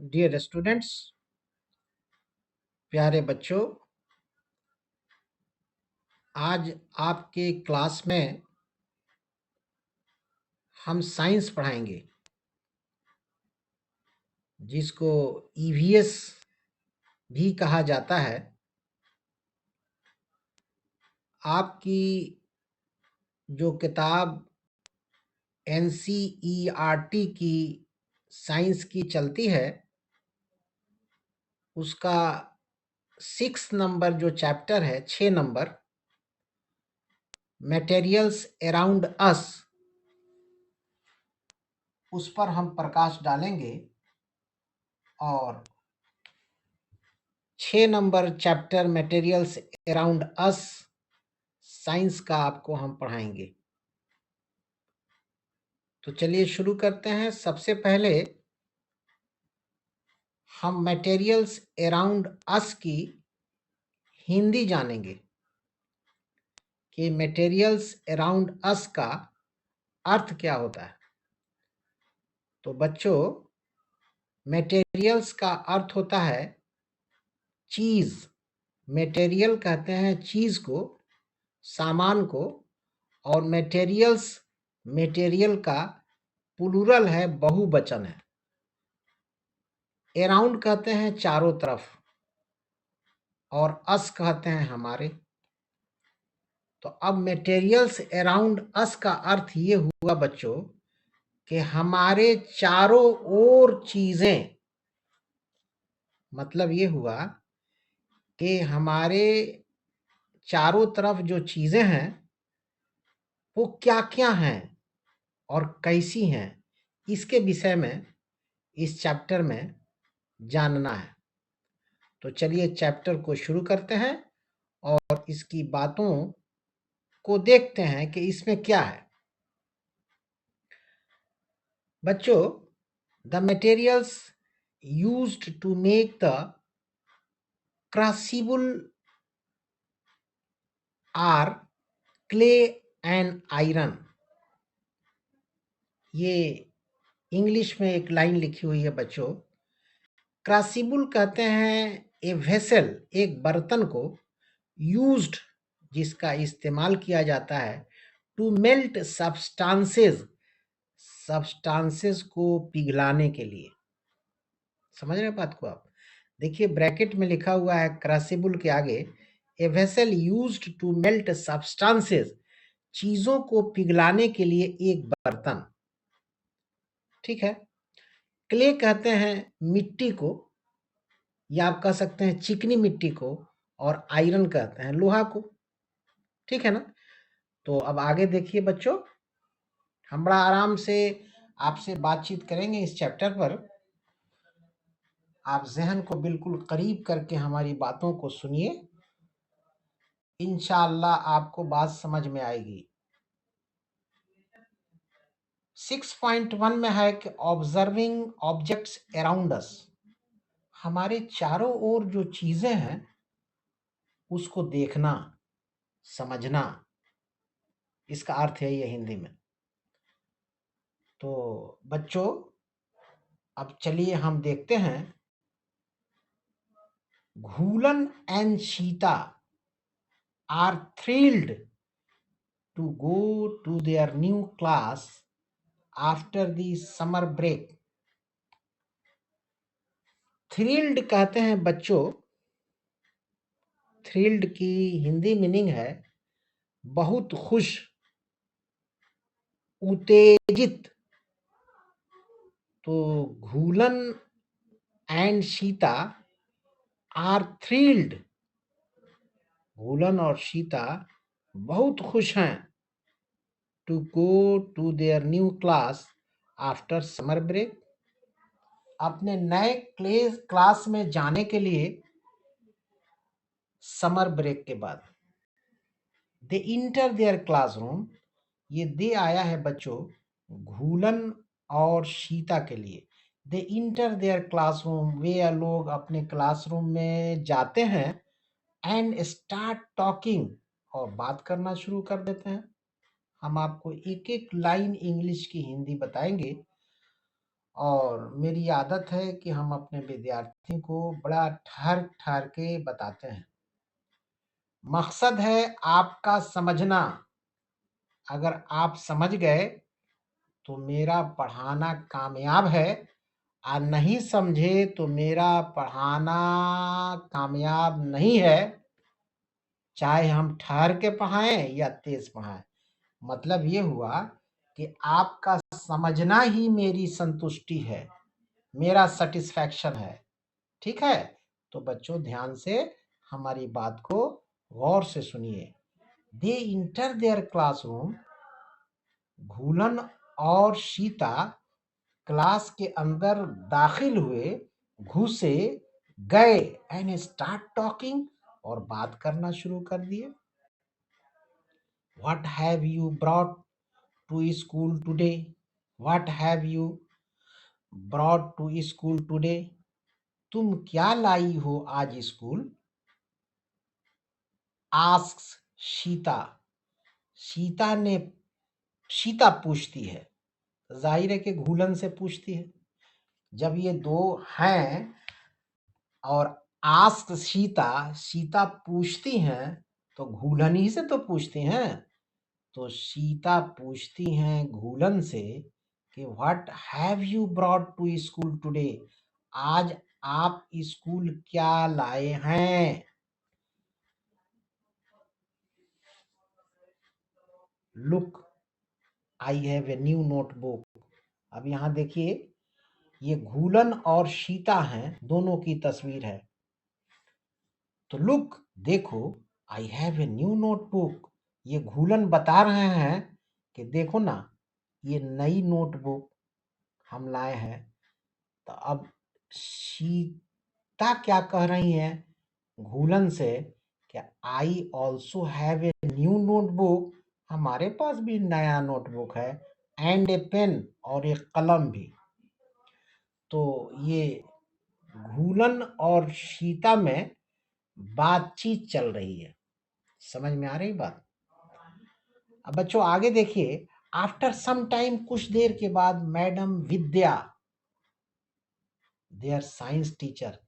Dear students, प्यारे बच्चों, आज आपके क्लास में हम साइंस पढ़ाएंगे, जिसको ईवीएस भी कहा जाता है। आपकी जो किताब एनसीईआरटी की साइंस की चलती है, उसका 6 नंबर जो चैप्टर है, 6 नंबर, मटेरियल्स अराउंड अस, उस पर हम प्रकाश डालेंगे और 6 नंबर चैप्टर मटेरियल्स अराउंड अस साइंस का आपको हम पढ़ाएंगे। तो चलिए शुरू करते हैं। सबसे पहले हम मटेरियल्स अराउंड अस की हिंदी जानेंगे कि मटेरियल्स अराउंड अस का अर्थ क्या होता है। तो बच्चों, मटेरियल्स का अर्थ होता है चीज। मटेरियल कहते हैं चीज को, सामान को, और मटेरियल का प्लूरल है, बहुवचन है। अराउंड कहते हैं चारों तरफ, और अस कहते हैं हमारे। तो अब मटेरियल्स अराउंड अस का अर्थ ये हुआ बच्चों कि हमारे चारों ओर चीजें, मतलब ये हुआ कि हमारे चारों तरफ जो चीजें हैं वो क्या क्या हैं और कैसी हैं, इसके विषय में इस चैप्टर में जानना है। तो चलिए चैप्टर को शुरू करते हैं और इसकी बातों को देखते हैं कि इसमें क्या है। बच्चों, the materials used to make the crucible are clay and iron। ये इंग्लिश में एक लाइन लिखी हुई है बच्चों। क्रासिबल कहते हैं ए वेसल, एक बर्तन को, यूज्ड, जिसका इस्तेमाल किया जाता है, टू मेल्ट सब्सटेंसेस को पिघलाने के लिए। समझ रहे हैं बात को आप? देखिए ब्रैकेट में लिखा हुआ है क्रासिबल के आगे, a vessel used to melt substances, चीजों को पिघलाने के लिए एक बर्तन। ठीक है। क्ले कहते हैं मिट्टी को, या आप कह सकते हैं चिकनी मिट्टी को, और आयरन कहते हैं लोहा को। ठीक है ना? तो अब आगे देखिए बच्चों, हम बड़ा आराम से आपसे बातचीत करेंगे इस चैप्टर पर। आप जहन को बिल्कुल करीब करके हमारी बातों को सुनिए, इंशाअल्लाह आपको बात समझ में आएगी। 6.1 में है कि ऑब्जर्विंग ऑब्जेक्ट्स अराउंड अस, हमारे चारों ओर जो चीजें हैं उसको देखना, समझना, इसका अर्थ है ये हिंदी में। तो बच्चों, अब चलिए हम देखते हैं। Ghulan and Sheeta are thrilled to go to their new class after the summer break. Thrilled कहते हैं बच्चों, थ्रिल्ड की हिंदी मीनिंग है बहुत खुश, उत्तेजित। तो Ghulan and Sita are thrilled, Ghulan और सीता बहुत खुश हैं, to go to their new class after summer break, अपने नए क्लास में जाने के लिए समर ब्रेक के बाद। दे इंटर देयर क्लासरूम, ये दे आया है बच्चों घूलन और सीता के लिए। दे इंटर देयर क्लासरूम, वे लोग अपने क्लासरूम में जाते हैं, एंड स्टार्ट टॉकिंग, और बात करना शुरू कर देते हैं। हम आपको एक एक लाइन इंग्लिश की हिंदी बताएंगे और मेरी आदत है कि हम अपने विद्यार्थी को बड़ा ठहर के बताते हैं। मकसद है आपका समझना। अगर आप समझ गए तो मेरा पढ़ाना कामयाब है, और नहीं समझे तो मेरा पढ़ाना कामयाब नहीं है, चाहे हम ठहर के पढ़ाएं या तेज पढ़ाएं। मतलब ये हुआ कि आपका समझना ही मेरी संतुष्टि है, मेरा सेटिस्फैक्शन है। ठीक है? तो बच्चों ध्यान से हमारी बात को गौर से सुनिए। दे इंटर देयर क्लासरूम, घूलन और सीता क्लास के अंदर दाखिल हुए, घुसे, गए एंड स्टार्ट टॉकिंग, और बात करना शुरू कर दिए। What have you brought to school today? What have you brought to school today? तुम क्या लाई हो आज स्कूल? आस्क्स सीता, सीता पूछती है, जाहिर है कि घूलन से पूछती है। जब ये दो हैं और आस्क सीता, सीता पूछती हैं, तो घूलन ही से तो पूछती हैं। तो सीता पूछती हैं घूलन से कि what have you brought to school today? आज आप स्कूल क्या लाए हैं? Look, I have a new notebook. अब यहाँ देखिए, ये घूलन और सीता हैं, दोनों की तस्वीर है। तो लुक, देखो, आई हैव ए न्यू नोटबुक। ये घूलन बता रहे हैं कि देखो ना, ये नई नोटबुक हम लाए हैं। तो अब सीता क्या कह रही हैं घूलन से कि I also have a new notebook, हमारे पास भी नया नोटबुक है, एंड ए पेन, और एक कलम भी। तो ये घूलन और सीता में बातचीत चल रही है। समझ में आ रही बात? अब बच्चों आगे देखिए, आफ्टर सम टाइम, कुछ देर के बाद, madam Vidya, their science teacher,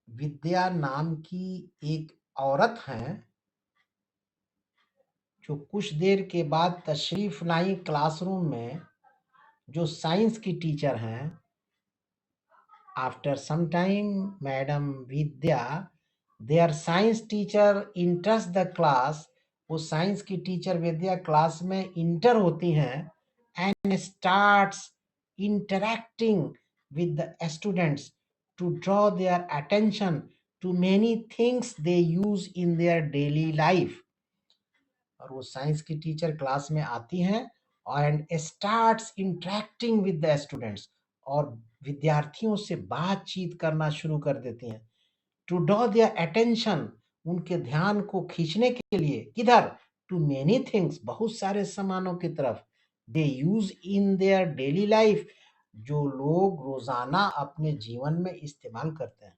Vidya नाम की एक औरत हैं जो कुछ देर के बाद तशरीफ लाई क्लासरूम में, जो साइंस की टीचर हैं। After some time, madam Vidya, their science teacher enters the class, वो साइंस की टीचर विद्या क्लास में इंटर होती हैं, and starts interacting with the students to draw their attention to many things they use in their daily life. और वो science की teacher class में आती हैं and starts interacting with the students, और विद्यार्थियों से बातचीत करना शुरू कर देती हैं। टू ड्रॉ देयर अटेंशन, उनके ध्यान को खींचने के लिए, किधर? टू मेनी थिंग्स, बहुत सारे सामानों की तरफ। They use in their daily life, जो लोग रोजाना अपने जीवन में इस्तेमाल करते हैं।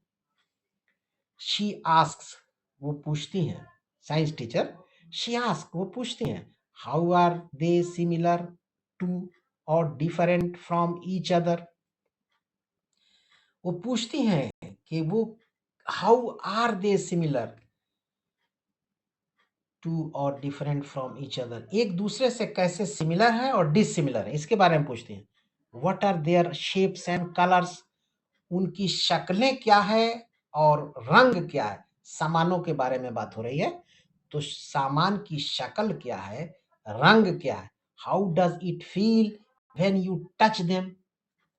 शी आस्क्स, वो पूछती हैं, साइंस टीचर, शी आस्क, वो पूछती हैं, how are they similar to और डिफरेंट फ्रॉम ईच अदर? वो पूछती हैं कि वो how are they similar to और डिफरेंट फ्रॉम ईच अदर, एक दूसरे से कैसे सिमिलर है और डिसिमिलर है, इसके बारे में पूछती हैं। What are their shapes and colours, उनकी शक्लें क्या है और रंग क्या है? सामानों के बारे में बात हो रही है, तो सामान की शक्ल क्या है, रंग क्या है? How does it feel when you touch them?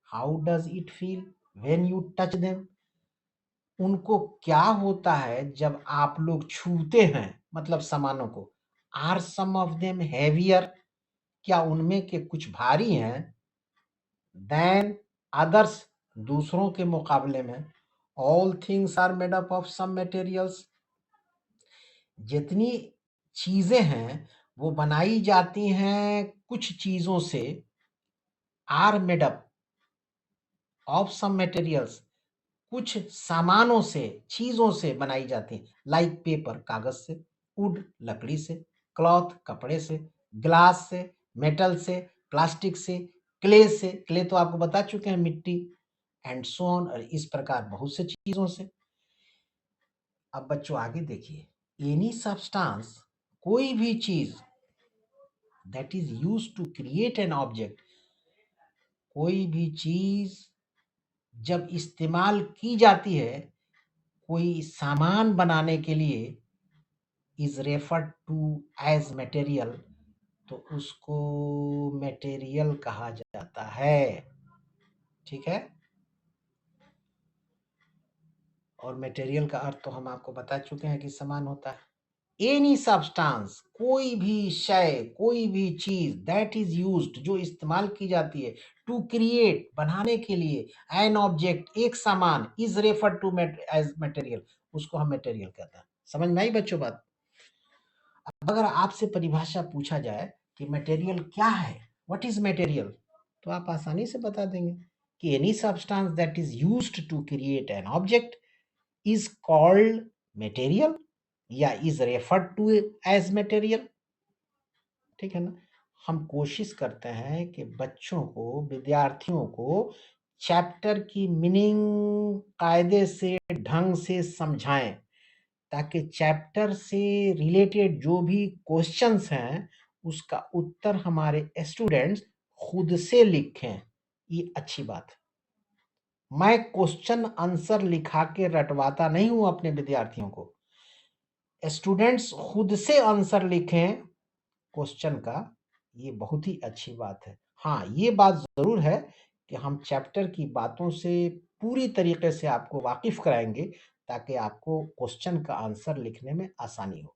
How does it feel when you touch them? उनको क्या होता है जब आप लोग छूते हैं, मतलब सामानों को? Are some of them heavier, क्या उनमें के कुछ भारी हैं? देन अदर्स, दूसरों के मुकाबले में। All things are made up of some materials, जितनी चीजें हैं वो बनाई जाती हैं कुछ चीजों से। Are made up of some materials, कुछ सामानों से, चीजों से बनाई जाती हैं। लाइक पेपर, कागज से, वुड, लकड़ी से, क्लॉथ, कपड़े से, ग्लास से, मेटल से, प्लास्टिक से, क्ले से, क्ले तो आपको बता चुके हैं, मिट्टी, एंड सो ऑन, और इस प्रकार बहुत से चीजों से। अब बच्चों आगे देखिए, एनी सब्सटेंस, कोई भी चीज that is used to create an object, कोई भी चीज जब इस्तेमाल की जाती है कोई सामान बनाने के लिए, is referred to as material, तो उसको मटेरियल कहा जाता है। ठीक है, और मटेरियल का अर्थ तो हम आपको बता चुके हैं कि सामान होता है। एनी सब्सटेंस, कोई भी शय, कोई भी चीज दैट इज यूज्ड, जो इस्तेमाल की जाती है, टू क्रिएट, बनाने के लिए, एन ऑब्जेक्ट, एक सामान, is referred to as material, उसको हम मटेरियल कहते हैं। समझ में आई बच्चों बात? अगर आपसे परिभाषा पूछा जाए कि मटेरियल क्या है, व्हाट इज मटेरियल, तो आप आसानी से बता देंगे कि any substance that is used to create an object is called material, या is referred to as material. ठीक है ना? हम कोशिश करते हैं कि बच्चों को, विद्यार्थियों को चैप्टर की मीनिंग कायदे से, ढंग से समझाएं, ताकि चैप्टर से रिलेटेड जो भी क्वेश्चंस हैं उसका उत्तर हमारे स्टूडेंट्स खुद से लिखें। ये अच्छी बात है। मैं क्वेश्चन आंसर लिखा के रटवाता नहीं हूं अपने विद्यार्थियों को, स्टूडेंट्स खुद से आंसर लिखें क्वेश्चन का, ये बहुत ही अच्छी बात है। हाँ, ये बात जरूर है कि हम चैप्टर की बातों से पूरी तरीके से आपको वाकिफ कराएंगे, ताकि आपको क्वेश्चन का आंसर लिखने में आसानी हो।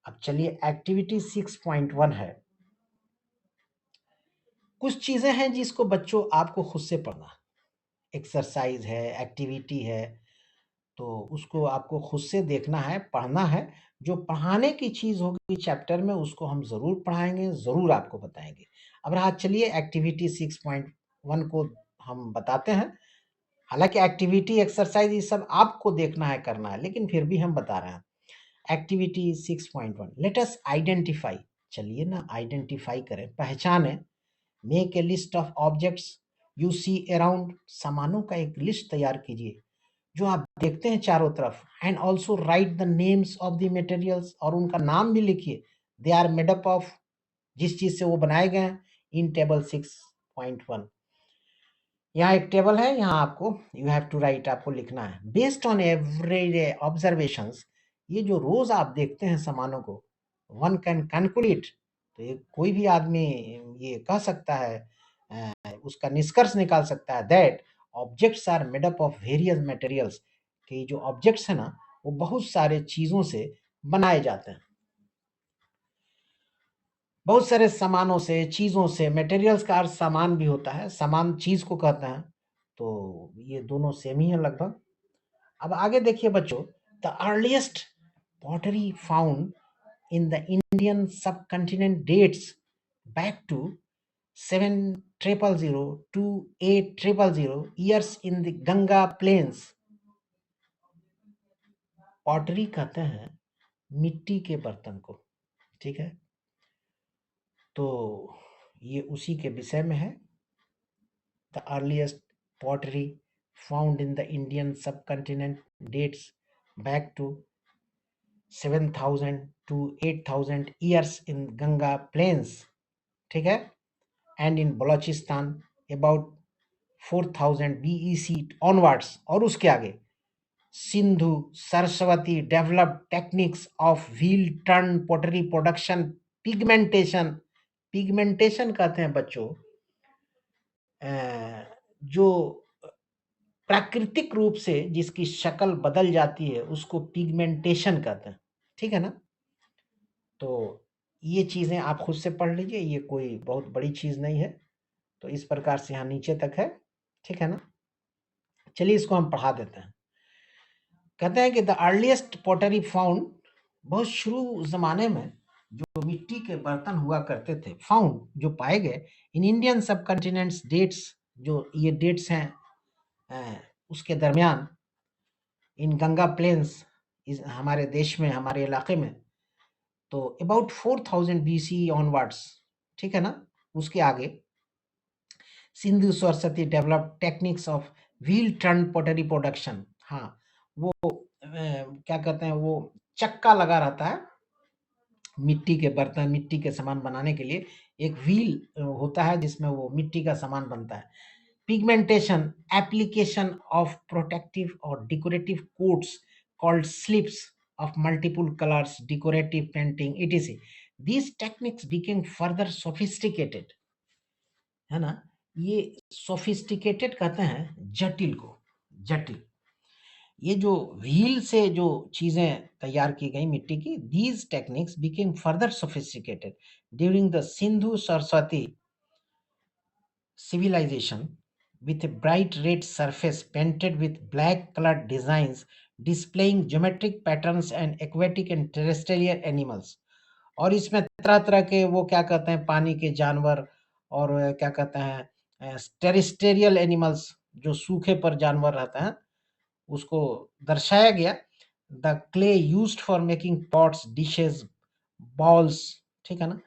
अब चलिए, एक्टिविटी 6.1 है। कुछ चीजें हैं जिसको बच्चों आपको खुद से पढ़ना है, एक्सरसाइज है, एक्टिविटी है, तो उसको आपको खुद से देखना है, पढ़ना है। जो पढ़ाने की चीज होगी चैप्टर में उसको हम जरूर पढ़ाएंगे, जरूर आपको बताएंगे। अब रहा, चलिए एक्टिविटी 6.1 को हम बताते हैं। हालांकि एक्टिविटी, एक्सरसाइज ये सब आपको देखना है, करना है, लेकिन फिर भी हम बता रहे हैं। एक्टिविटी 6.1, लेट अस आइडेंटिफाई, चलिए ना आइडेंटिफाई करें, पहचाने। Make a list of objects you see around, सामानों का एक लिस्ट तैयार कीजिए जो आप देखते हैं चारों तरफ। And also write the names of the materials, और उनका नाम भी लिखिए। They are made up of, जिस चीज से वो बनाए गए हैं, इन टेबल 6.1। यहाँ एक टेबल है, यहाँ आपको यू हैव टू राइट, आपको लिखना है। बेस्ड ऑन एवरी ऑब्जर्वेशंस, ये जो रोज आप देखते हैं सामानों को, वन कैन कैलकुलेट, तो ये कोई भी आदमी ये कह सकता है, उसका निष्कर्ष निकाल सकता है, that objects are made up of various materials, कि जो ऑब्जेक्ट्स है ना वो बहुत सारे चीजों से बनाए जाते हैं, बहुत सारे सामानों से, चीजों से। मटेरियल्स का अर्थ सामान भी होता है, सामान चीज को कहते हैं, तो ये दोनों सेम ही है लगभग। अब आगे देखिए बच्चों, the earliest pottery found in the Indian subcontinent dates back to 7000 to 8000 years in the Ganga plains. Pottery कहते हैं मिट्टी के बर्तन को, ठीक है, तो ये उसी के विषय में है। The earliest pottery found in the Indian subcontinent dates back to 7000 to 8000 years in Ganga plains, ठीक है, and in Balochistan about 4000 BEC onwards. और उसके आगे Sindhu Saraswati developed techniques of wheel turn pottery production, pigmentation. Pigmentation कहते हैं बच्चों जो प्राकृतिक रूप से जिसकी शक्ल बदल जाती है उसको पिगमेंटेशन कहते हैं, ठीक है ना? तो ये चीजें आप खुद से पढ़ लीजिए, ये कोई बहुत बड़ी चीज नहीं है। तो इस प्रकार से यहाँ नीचे तक है, ठीक है ना? चलिए इसको हम पढ़ा देते हैं। कहते हैं कि द अर्लीस्ट पॉटरी फाउंड, बहुत शुरू जमाने में जो मिट्टी के बर्तन हुआ करते थे, फाउंड जो पाए गए, इन इंडियन सब कंटिनेंट्स डेट्स, जो ये डेट्स हैं उसके दरमियान, इन गंगा प्लेन्स, इस हमारे देश में, हमारे इलाके में, तो अबाउट 4000 BC ऑनवर्ड्स, ठीक है ना? उसके आगे Sindhu Saraswati develop techniques of wheel turn pottery production. हाँ, वो क्या कहते हैं, वो चक्का लगा रहता है मिट्टी के बर्तन, मिट्टी के सामान बनाने के लिए एक व्हील होता है जिसमें वो मिट्टी का सामान बनता है। पिगमेंटेशन, एप्लीकेशन ऑफ प्रोटेक्टिव और decorative quotes called slips of multiple colors, decorative painting, etc. These techniques became further sophisticated, है ना। ये sophisticated कहते हैं जटिल को, जटिल। ये जो व्हील से जो चीजें तैयार की गई मिट्टी की, these techniques became further sophisticated during the Sindhu Saraswati civilization, with a bright red surface painted with black colored designs displaying geometric patterns and aquatic and terrestrial animals। और इसमें तरह तरह के वो क्या कहते हैं पानी के जानवर और क्या कहते हैं टेरेस्टेरियल एनिमल्स, जो सूखे पर जानवर रहते हैं, उसको दर्शाया गया। The clay used for making pots, dishes, balls, ठीक है ना।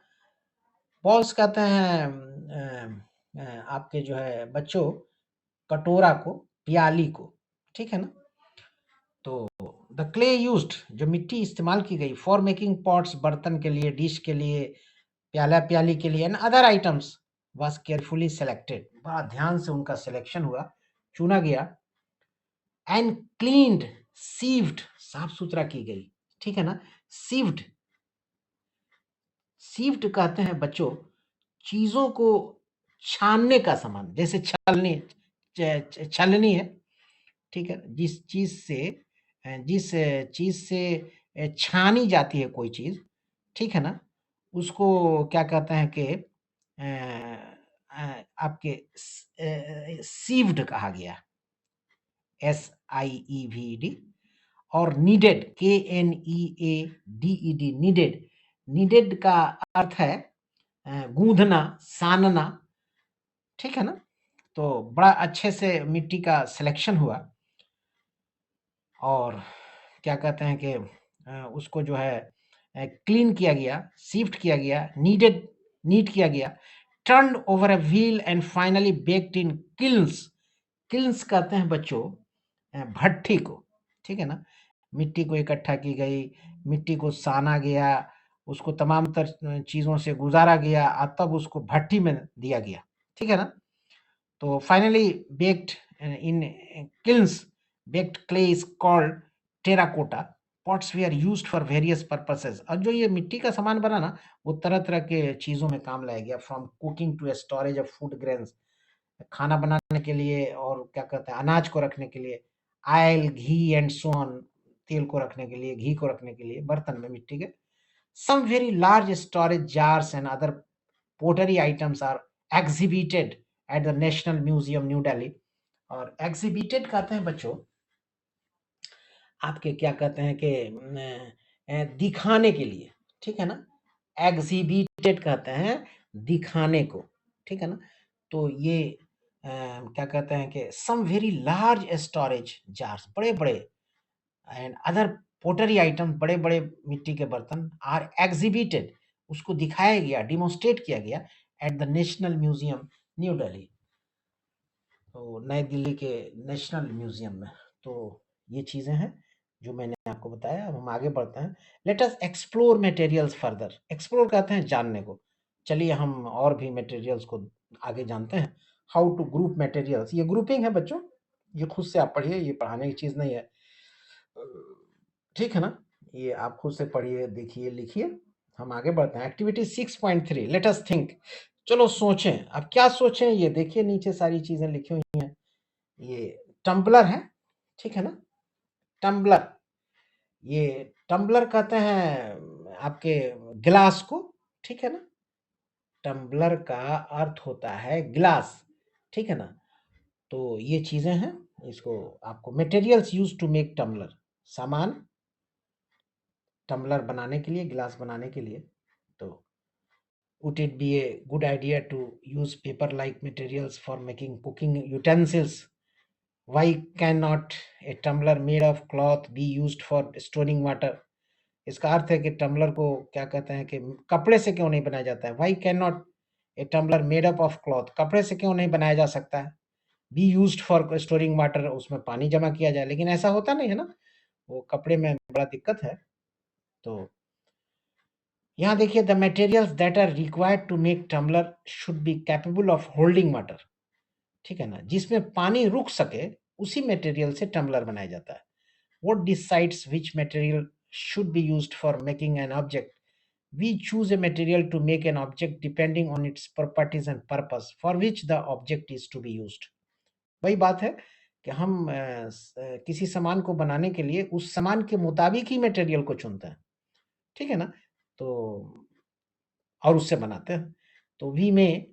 बॉल्स कहते हैं आपके जो है बच्चों कटोरा को, प्याली को, ठीक है ना। तो द क्ले यूज्ड, जो मिट्टी इस्तेमाल की गई फॉर मेकिंग पॉट्स, बर्तन के लिए, डिश के लिए, प्याला प्याली के लिए, and other items was carefully selected, बड़ा ध्यान से उनका सिलेक्शन हुआ, चुना गया। एंड क्लीन्ड, सीव्ड, साफ सुथरा की गई, ठीक है ना। सीव्ड, सीव्ड कहते हैं बच्चों चीजों को छानने का सामान, जैसे छलनी, छलनी है, ठीक है। जिस चीज से छानी जाती है कोई चीज, ठीक है ना, उसको क्या कहते हैं कि आपके सीव्ड कहा गया, SIEVED। और नीडेड, KNEADED, नीडेड, नीडेड का अर्थ है गूंदना, सानना, ठीक है ना। तो बड़ा अच्छे से मिट्टी का सिलेक्शन हुआ और क्या कहते हैं कि उसको जो है क्लीन किया गया, सिफ्ट किया गया, नीट किया गया, turn over a wheel and finally baked in kilns. Kilns कहते हैं बच्चों भट्ठी को, ठीक है ना। मिट्टी को इकट्ठा की गई, मिट्टी को साना गया, उसको तमाम तर चीज़ों से गुजारा गया और तब उसको भट्टी में दिया गया, ठीक है ना। तो finally baked in kilns, baked clay is called terracotta. Pots we are used for various purposes. और जो ये मिट्टी का सामान बना ना, वो तरह तरह के चीज़ों में काम लाया गया, from cooking to storage of food grains, खाना बनाने के लिए और क्या कहते हैं अनाज को रखने के लिए, oil, ghee and so on, तेल को रखने के लिए, घी को रखने के लिए बर्तन में मिट्टी के। Some very large storage jars and other pottery items are exhibited at the National Museum New Delhi. और एग्जिबिटेड कहते हैं बच्चों आपके क्या कहते हैं कि दिखाने के लिए, ठीक है ना। एग्जिबिटेड कहते हैं दिखाने को, ठीक है ना। तो ये क्या कहते हैं कि some very large storage jars, बड़े बड़े, एंड अदर पोटरी आइटम, बड़े बड़े मिट्टी के बर्तन, आर एग्जिबिटेड, उसको दिखाया गया, डिमोन्स्ट्रेट किया गया eight the National Museum New Delhi, तो नई दिल्ली के नेशनल म्यूजियम में। तो ये चीज़ें हैं जो मैंने आपको बताया। अब हम आगे बढ़ते हैं। Let us explore materials further. Explore कहते हैं जानने को। चलिए हम और भी मटेरियल्स को आगे जानते हैं। हाउ टू ग्रुप मटेरियल्स, ये ग्रुपिंग है बच्चों, ये खुद से आप पढ़िए, ये पढ़ाने की चीज़ नहीं है, ठीक है ना। ये आप खुद से पढ़िए, देखिए, लिखिए। हम आगे बढ़ते हैं। Activity 6.3, let us think. चलो सोचें। अब क्या सोचें, ये देखिए नीचे सारी चीज़ें लिखी हुई हैं। ये टम्बलर है, ठीक है ना, टम्बलर। ये टम्बलर कहते हैं आपके गिलास को, ठीक है ना। टम्बलर का अर्थ होता है गिलास, ठीक है ना। तो ये चीज़ें हैं, इसको आपको materials use to make tumbler, सामान टम्बलर बनाने के लिए, गिलास बनाने के लिए। तो would it be a good idea to use paper like materials for making cooking utensils? Why cannot a tumbler made of cloth be used for storing water? इसका अर्थ है कि टम्बलर को क्या कहते हैं कि कपड़े से क्यों नहीं बनाया जाता है। Why cannot a tumbler made up of cloth, कपड़े से क्यों नहीं बनाया जा सकता है? Be used for storing water, उसमें पानी जमा किया जाए, लेकिन ऐसा होता नहीं है ना, वो कपड़े में बड़ा दिक्कत है। तो यहाँ देखिए, the materials that are required to make tumbler should be capable of holding water, ठीक है ना, जिसमें पानी रुक सके, उसी मटेरियल से टम्बलर बनाया जाता है। What decides which material should be used for making an object? We choose a material to make an object depending on its properties and purpose for which the object is to be used. वही बात है कि हम किसी सामान को बनाने के लिए उस सामान के मुताबिक ही मटेरियल को चुनते हैं, ठीक है ना, तो और उससे बनाते हैं। तो वी में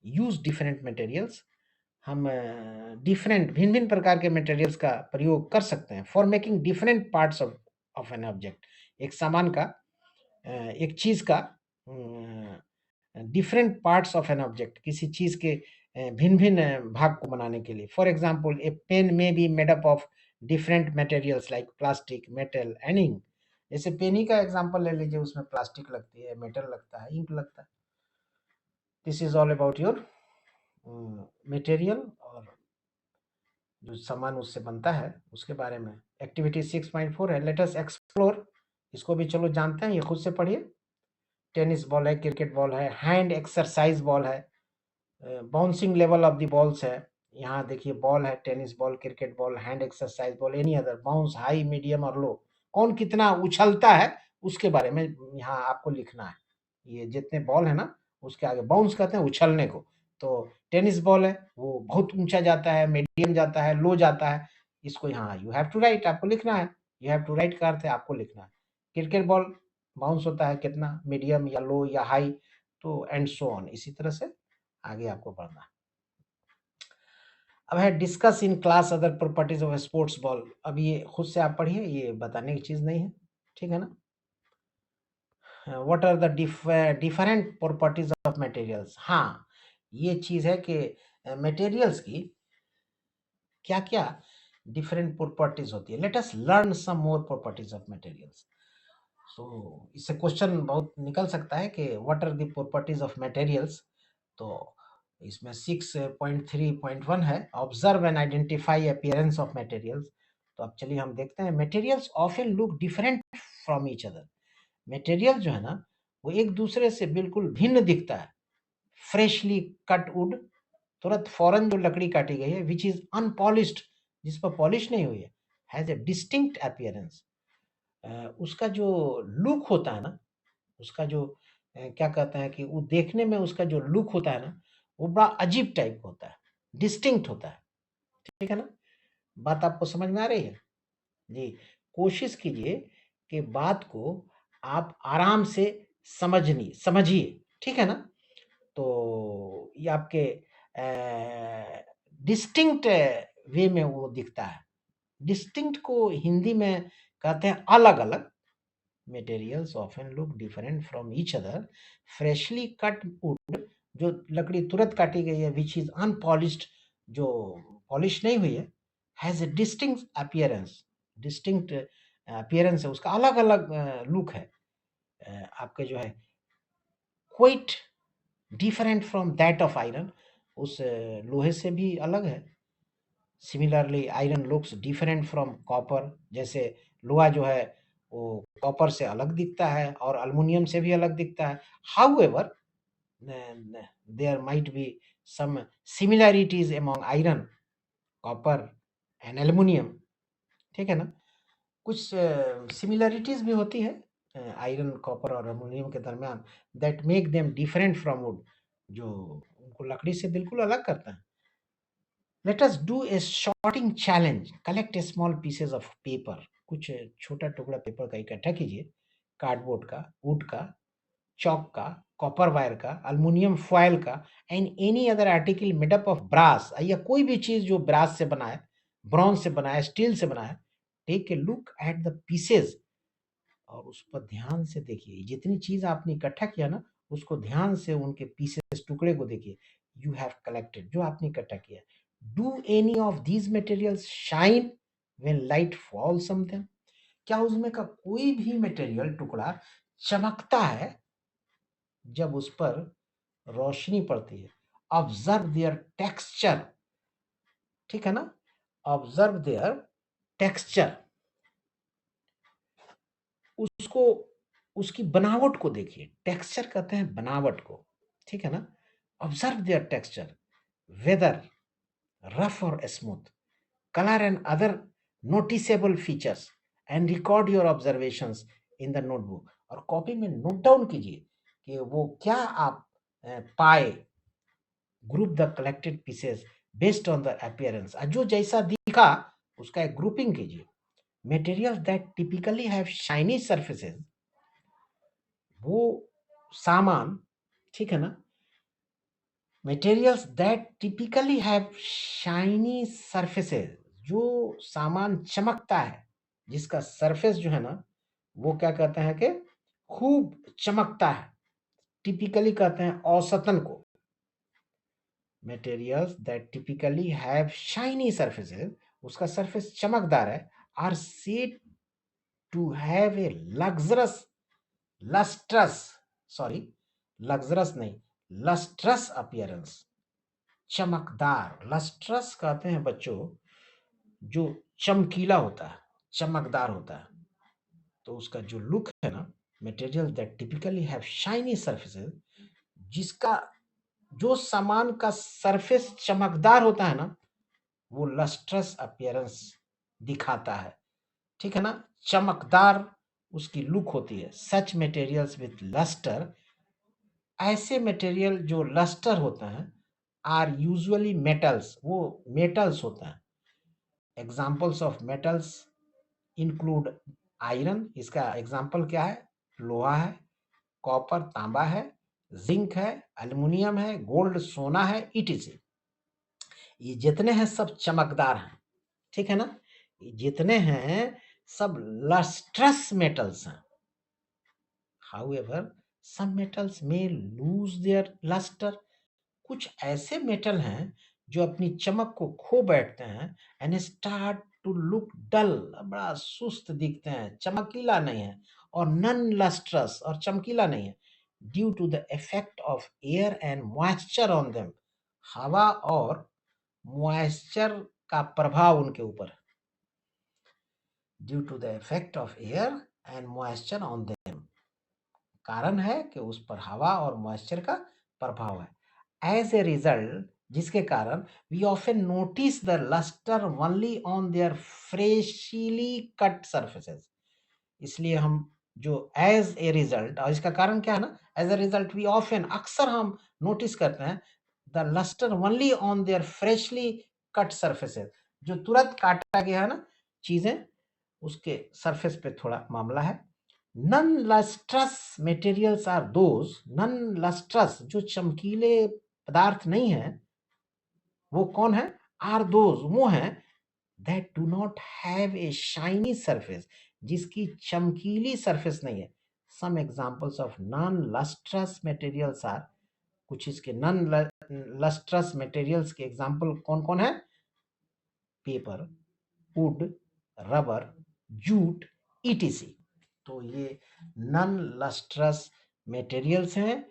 यूज डिफरेंट मटेरियल्स, हम डिफरेंट भिन्न भिन्न प्रकार के मटेरियल्स का प्रयोग कर सकते हैं for making different parts of N object. एक सामान का एक चीज का different parts of an object, किसी चीज के भिन्न भिन्न भाग को बनाने के लिए। For example, a pen may be made up of different materials like plastic, metal and ink. जैसे पेन ही का एग्जाम्पल ले लीजिए, उसमें प्लास्टिक लगती है, मेटल लगता है, इंक लगता है। This is all about your material और जो सामान उससे बनता है उसके बारे में। एक्टिविटी 6.4 है, लेट अस एक्सप्लोर। इसको भी चलो जानते हैं, ये खुद से पढ़िए। टेनिस बॉल है, क्रिकेट बॉल है, हैंड एक्सरसाइज बॉल है, bouncing level of the balls है। यहाँ देखिए, बॉल है, tennis ball, cricket ball, hand exercise ball, any other bounce, high, medium और लो, कौन कितना उछलता है उसके बारे में यहाँ आपको लिखना है। ये जितने बॉल है ना, उसके आगे बाउंस कहते हैं उछलने को। तो टेनिस बॉल है, वो बहुत ऊंचा जाता है, मीडियम जाता है, लो जाता है, इसको यहाँ यू हैव टू राइट, आपको लिखना है। यू हैव टू राइट का अर्थ है आपको लिखना है। क्रिकेट बॉल बाउंस होता है कितना, मीडियम या लो या हाई, तो एंड सो ऑन, इसी तरह से आगे आपको बढ़ना है। अब है discuss in class other properties of sports ball. अब ये खुद से आप पढ़िए, ये बताने की चीज नहीं है, ठीक है ना। What are the different properties of materials. हाँ, ये चीज है कि मटेरियल्स की क्या क्या डिफरेंट प्रॉपर्टीज होती है। Let us learn some more properties of materials. So इससे क्वेश्चन बहुत निकल सकता है कि what are the properties of materials. तो इसमें 6.3.1 है, observe and identify appearance of materials. तो अब चलिए हम देखते हैं। Materials often look different from each other. Material जो है ना, वो एक दूसरे से बिल्कुल भिन्न दिखता है। फ्रेशली कट वुड, तुरंत फौरन जो लकड़ी काटी गई है, विच इज अनपॉलिश्ड, जिस पर पॉलिश नहीं हुई है, हैज ए डिस्टिंक्ट अपीयरेंस। उसका जो लुक होता है ना, उसका जो क्या कहते हैं कि वो देखने में उसका जो लुक होता है ना, वो बड़ा अजीब टाइप का होता है, डिस्टिंक्ट होता है, ठीक है ना। बात आपको समझ में आ रही है जी। कोशिश कीजिए कि बात को आप आराम से समझिए, ठीक है ना। तो ये आपके डिस्टिंक्ट वे में वो दिखता है। डिस्टिंक्ट को हिंदी में कहते हैं अलग अलग। Materials often look different from each other. Freshly cut would, जो लकड़ी तुरंत काटी गई है, विच इज अनपॉलिश्ड, जो पॉलिश नहीं हुई है, has a distinct appearance. Distinct appearance है, उसका अलग अलग लुक है। आपके जो है quite different from that of iron, उस लोहे से भी अलग है। Similarly iron looks different from copper, जैसे लोहा जो है वो कॉपर से अलग दिखता है और अल्युमिनियम से भी अलग दिखता है। However there might be some similarities among iron, copper and aluminium, ठीक है ना। कुछ सिमिलैरिटीज भी होती है आयरन, कॉपर और एल्युमिनियम के दरमियान, that make them different from wood, जो उनको लकड़ी से बिल्कुल अलग करता है। Let us do a sorting challenge. Collect a small pieces of paper. कुछ छोटा टुकड़ा पेपर का इकट्ठा कीजिए, कार्डबोर्ड का, वुड का, चौक का, कॉपर वायर का, अल्युमिनियम फॉयल का, and any other article made up of brass, या कोई भी चीज जो ब्रास से बना है, ब्रॉन्ज से बना है, स्टील से बना है। Take a look at the pieces, और उस पर ध्यान से देखिए। जितनी चीज आपने इकट्ठा किया ना, उसको ध्यान से उनके पीसेस, टुकड़े को देखिए। यू हैव कलेक्टेड, जो आपने इकट्ठा किया। Do any of these materials shine when light falls on them. क्या उसमें का कोई भी मटेरियल टुकड़ा चमकता है जब उस पर रोशनी पड़ती है। ऑब्जर्व देयर टेक्सचर, ठीक है ना, ऑब्जर्व देयर टेक्सचर, उसको, उसकी बनावट को देखिए, टेक्सचर कहते हैं बनावट को, ठीक है ना। Observe their texture, whether rough और smooth, color and other noticeable features and record your observations in the notebook। और कॉपी में नोट डाउन कीजिए कि वो क्या आप पाए। Group the collected pieces based on the appearance, जो जैसा दिखा उसका एक ग्रुपिंग कीजिए। Materials that typically have shiny surfaces, वो सामान, ठीक है ना, materials that typically have shiny surfaces, जो सामान चमकता है, जिसका सरफेस जो है ना वो क्या कहते हैं कि खूब चमकता है, टिपिकली कहते हैं औसतन को। Materials that typically have shiny surfaces, उसका सरफेस चमकदार है, are said to have a luxurious lustrous, sorry luxurious नहीं, लस्ट्रस अपीयरेंस, चमकदार। लस्ट्रस कहते हैं बच्चों जो चमकीला होता है, चमकदार होता है। तो उसका जो लुक है ना, material that typically have shiny surfaces, जिसका, जो सामान का सरफेस चमकदार होता है ना, वो लस्ट्रस अपीयरेंस दिखाता है, ठीक है ना, चमकदार उसकी लुक होती है। सच मटेरियल्स विथ लस्टर, ऐसे मटेरियल जो लस्टर होता है, आर यूजुअली मेटल्स, वो मेटल्स होता है। Examples of metals include iron, इसका एग्जाम्पल क्या है, लोहा है, कॉपर तांबा है, जिंक है, एल्युमिनियम है, गोल्ड सोना है, ईटीसी। ये जितने हैं सब चमकदार हैं, ठीक है ना, ये जितने हैं सब लस्ट्रस मेटल्स हैं। हाउएवर सम मेटल्स में लूज देयर लस्टर, कुछ ऐसे मेटल हैं जो अपनी चमक को खो बैठते हैं, एंड स्टार्ट टू लुक डल, बड़ा सुस्त दिखते हैं, चमकीला नहीं है, और नन लस्ट्रस, और चमकीला नहीं है, due to the effect of air and moisture on them, हवा और मॉइस्चर का प्रभाव उनके ऊपर, due to the effect of air and moisture on them, कारण है कि उस पर हवा और मॉइस्चर का प्रभाव है। एज ए रिजल्ट, जिसके कारण we often notice the lustre only on their freshly cut surfaces, इसलिए हम जो एज ए रिजल्ट, और इसका कारण क्या है ना, as a result we often, अक्सर हम नोटिस करते हैं, the lustre only on their freshly cut surfaces, जो तुरंत काटा गया है ना चीजें, उसके सरफेस पे थोड़ा मामला है। Non lustrous materials are those, non lustrous जो चमकीले पदार्थ नहीं है, वो कौन है, आर दोज वो हैं, that do not have a shiny surface, जिसकी चमकीली सरफेस नहीं है। Some examples of non lustrous materials are, कुछ इसके नॉन लस्ट्रस मटेरियल्स के एग्जांपल कौन कौन है, paper, wood, rubber, jute, ETC. तो ये नॉन लस्ट्रस मटेरियल्स हैं,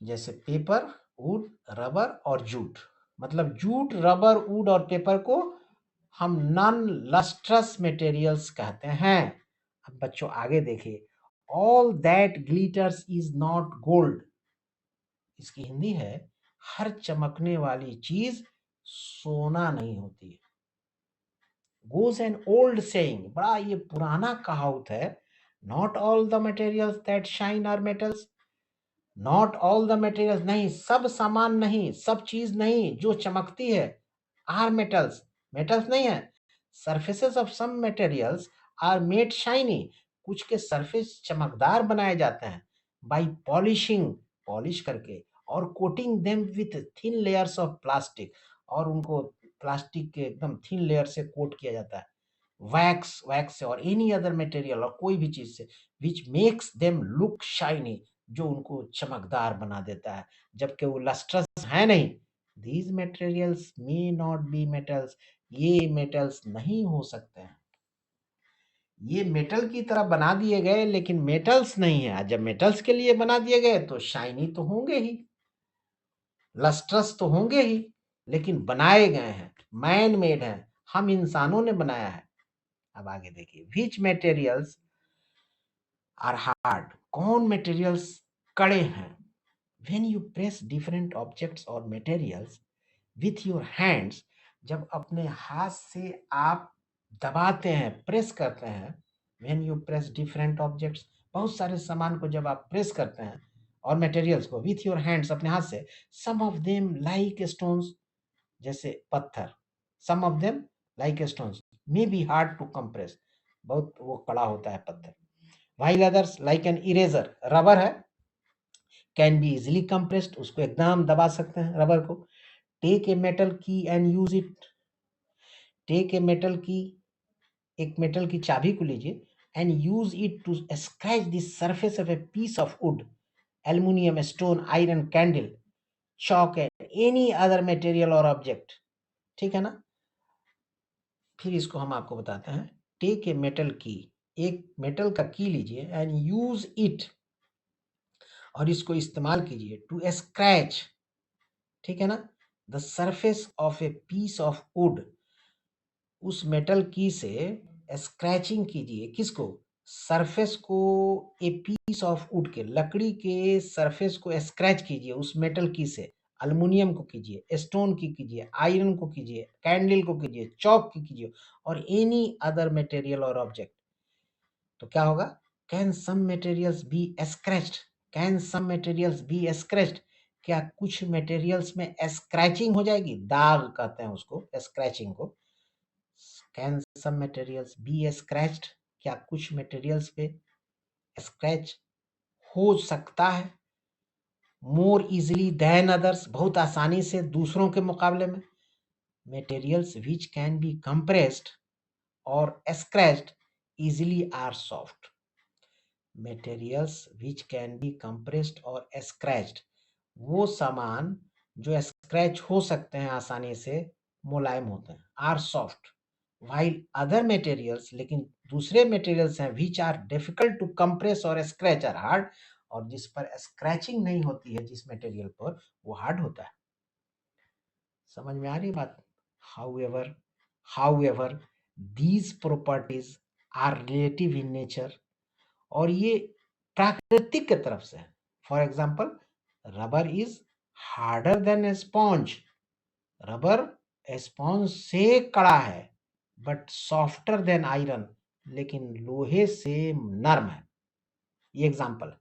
जैसे पेपर, वुड, रबर और जूट। मतलब जूट, रबर, वुड और पेपर को हम नॉन लस्ट्रस मटेरियल्स कहते हैं। अब बच्चों आगे देखिए, all that glitters is not gold, इसकी हिंदी है, हर चमकने वाली चीज सोना नहीं होती। गोज एन ओल्ड सेइंग, बड़ा ये पुराना कहावत है, not all the materials that shine are metals, not all the materials, नहीं सब सामान नहीं, सब चीज नहीं जो चमकती है, आर मेटल्स, मेटल्स नहीं है। Surfaces of some materials are made shiny, कुछ के सरफेस चमकदार बनाए जाते हैं, बाई पॉलिशिंग, पॉलिश करके, और coating them with thin layers of plastic, और उनको प्लास्टिक के एकदम थिन लेयर से कोट किया जाता है, वैक्स, वैक्स से, और एनी अदर मटेरियल, और कोई भी चीज से, which makes them look shiny, जो उनको चमकदार बना देता है, जबकि वो लस्ट्रस है नहीं। These materials may not be metals, ये मेटल्स नहीं हो सकते हैं, ये मेटल की तरह बना दिए गए लेकिन मेटल्स नहीं है। जब मेटल्स के लिए बना दिए गए तो शाइनी तो होंगे ही। लस्ट्रस तो होंगे ही, लेकिन बनाए गए हैं, मैन मेड हैं, हम इंसानों ने बनाया है। अब आगे देखिए, विच मटेरियल्स आर हार्ड, कौन मटेरियल्स कड़े हैं? When you press different objects और मटेरियल्स विथ योर हैंड्स, जब अपने हाथ से आप दबाते हैं, प्रेस करते हैं, when you press different objects, बहुत सारे सामान को जब आप प्रेस करते हैं और मटेरियल्स को विथ योर हैंड्स, अपने हाथ से, some of them like stones, जैसे पत्थर, some of them like stones may be hard to compress, बहुत वो कड़ा होता है पत्थर, while others like an eraser, rubber है, कैन बी इजिली कंप्रेस्ड, उसको एकदम दबा सकते हैं रबर को। Take a metal key and use it, take a metal key, एक मेटल की चाबी को लीजिए, and use it to scratch the surface of a piece of wood, aluminium, stone, iron, candle, chalk and any other material और object. ठीक है ना? फिर इसको हम आपको बताते हैं, टेक ए मेटल की, एक मेटल का की लीजिए, एंड यूज इट, और इसको इस्तेमाल कीजिए, टू स्क्रैच, ठीक है ना, the surface of a piece of wood, उस मेटल की से स्क्रैचिंग कीजिए, किसको? सरफेस को, ए पीस ऑफ वुड के, लकड़ी के सरफेस को स्क्रैच कीजिए उस मेटल की से, अल्युमिनियम को कीजिए, स्टोन की कीजिए, आयरन को कीजिए, कैंडल को कीजिए, चॉक की कीजिए, और एनी अदर मटेरियल और ऑब्जेक्ट। तो क्या होगा? Can some materials be scratched, can some materials be scratched, क्या कुछ मटेरियल्स में स्क्रैचिंग हो जाएगी? दाग कहते हैं उसको, स्क्रैचिंग को। Can some materials be scratched, क्या कुछ मटेरियल्स पे स्क्रैच हो सकता है? मोर इजिली देन अदर्स, बहुत आसानी से दूसरों के मुकाबले में। Materials which can be compressed or scratched easily are soft, materials which can be compressed or scratched, वो सामान जो स्क्रैच हो सकते हैं आसानी से, मुलायम होते हैं, are soft. While other materials, लेकिन दूसरे मटेरियल्स हैं, which are difficult to compress और स्क्रैच आर हार्ड, और जिस पर स्क्रैचिंग नहीं होती है, जिस मटेरियल पर, वो हार्ड होता है। समझ में आ रही बात? However these properties are relative in nature, और ये प्राकृतिक की तरफ से है। For example, rubber is harder than sponge, rubber sponge से कड़ा है, बट सॉफ्टर देन आयरन, लेकिन लोहे से नर्म है। ये एग्जाम्पल।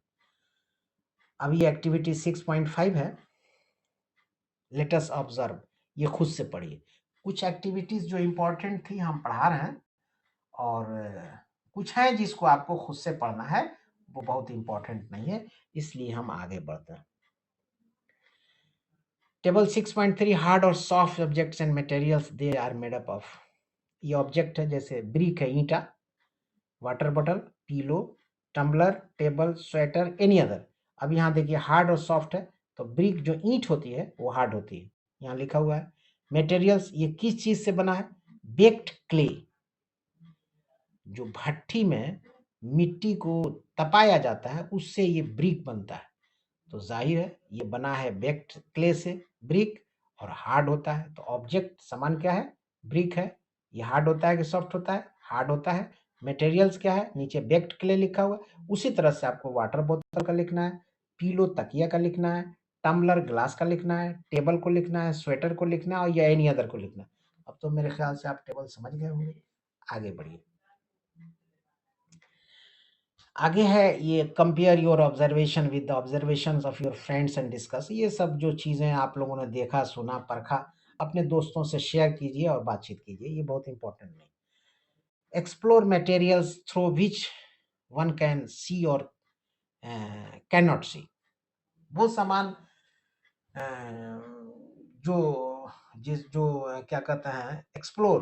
अब ये एक्टिविटी 6.5 है, लेट अस ऑब्जर्व, ये खुद से पढ़िए। कुछ एक्टिविटीज जो इंपॉर्टेंट थी हम पढ़ा रहे हैं, और कुछ है जिसको आपको खुद से पढ़ना है, वो बहुत इंपॉर्टेंट नहीं है, इसलिए हम आगे बढ़ते हैं। टेबल 6.3, हार्ड और soft objects and materials they are made up of. ये ऑब्जेक्ट है, जैसे ब्रिक है, ईंटा, water bottle, pillow, tumbler, table, sweater, any other. अब यहाँ देखिए हार्ड और सॉफ्ट है, तो ब्रिक जो ईंट होती है वो हार्ड होती है, यहाँ लिखा हुआ है। मटेरियल्स, ये किस चीज से बना है? बेक्ड क्ले, जो भट्टी में मिट्टी को तपाया जाता है, उससे ये ब्रिक बनता है। तो जाहिर है ये बना है बेक्ड क्ले से, ब्रिक, और हार्ड होता है। तो ऑब्जेक्ट समान क्या है? ब्रिक है। ये हार्ड होता है कि सॉफ्ट होता है? हार्ड होता है। मटेरियल्स क्या है? नीचे बेक्ड क्ले लिखा हुआ है। उसी तरह से आपको वाटर बोतल का लिखना है, पीलो तकिया का लिखना है, टम्बलर ग्लास का लिखना है, टेबल को लिखना है, स्वेटर को लिखना है, और या एनी अदर को लिखना है। अब तो मेरे ख्याल से आप टेबल समझ गए होंगे। आगे बढ़िए। आगे है ये, compare your observation with the observation of your friends and discuss. ये सब जो चीज़ें आप लोगों ने देखा, सुना, परखा, अपने दोस्तों से शेयर कीजिए और बातचीत कीजिए, ये बहुत इंपॉर्टेंट नहीं। Explore materials through which one can see और कैन नॉट सी। वो सामान जो क्या कहते हैं, एक्सप्लोर,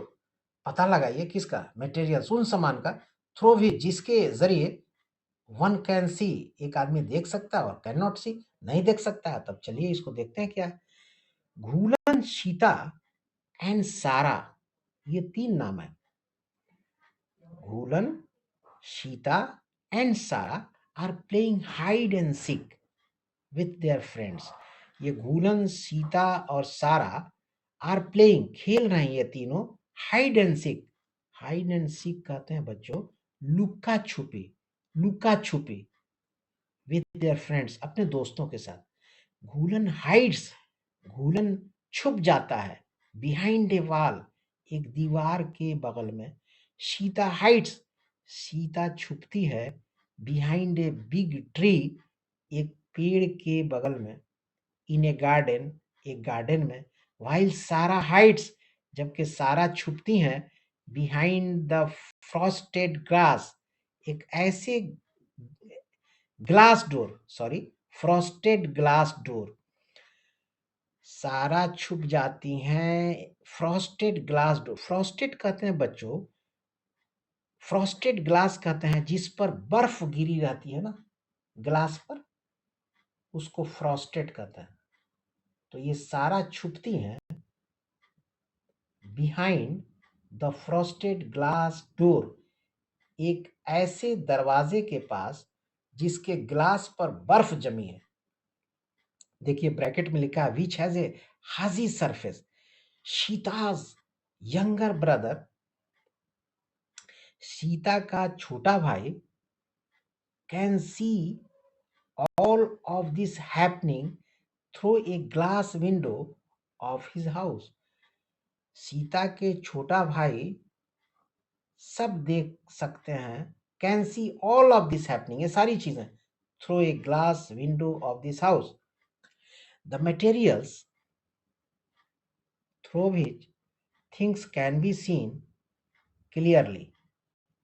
पता लगाइए, किसका? मटेरियल्स, उन सामान का, थ्रू भी, जिसके जरिए वन कैन सी, एक आदमी देख सकता है, और कैन नॉट सी, नहीं देख सकता है। तब चलिए इसको देखते हैं क्या है। घूलन, सीता एंड सारा, ये 3 नाम है। Ghulan, Sita and Sara are playing hide and seek with their friends. ये घूलन, सीता और सारा आर प्लेइंग, खेल रहे हैं ये तीनों hide and seek. Hide and seek कहते हैं बच्चों लुका छुपी, लुका छुपी विद देयर फ्रेंड्स, अपने दोस्तों के साथ। घूलन हाइड्स, घूलन छुप जाता है बिहाइंड ए वॉल, एक दीवार के बगल में। सीता हाइड्स, सीता छुपती है बिहाइंड ए बिग ट्री, एक पेड़ के बगल में। इन ए गार्डन, एक गार्डन में। वाइल सारा हाइड्स, जबकि सारा छुपती हैं बिहाइंड द फ्रॉस्टेड ग्लास, एक ऐसे glass door, sorry frosted glass door. सारा छुप जाती हैं फ्रॉस्टेड ग्लास डोर। फ्रॉस्टेड कहते हैं बच्चों, फ्रॉस्टेड ग्लास कहते हैं जिस पर बर्फ गिरी रहती है ना ग्लास पर, उसको फ्रॉस्टेड कहते हैं। तो ये सारा छुपती हैं behind the frosted glass door, एक ऐसे दरवाजे के पास जिसके ग्लास पर बर्फ जमी है। देखिए ब्रैकेट में लिखा है which has a Haji surface. Sita's younger brother, Sita का छोटा भाई, can see all of this happening through a glass window of his house. Sita के छोटा भाई सब देख सकते हैं, can see all of this happening, ये सारी चीजें, through a glass window of this house. The materials through which things can be scene clearly,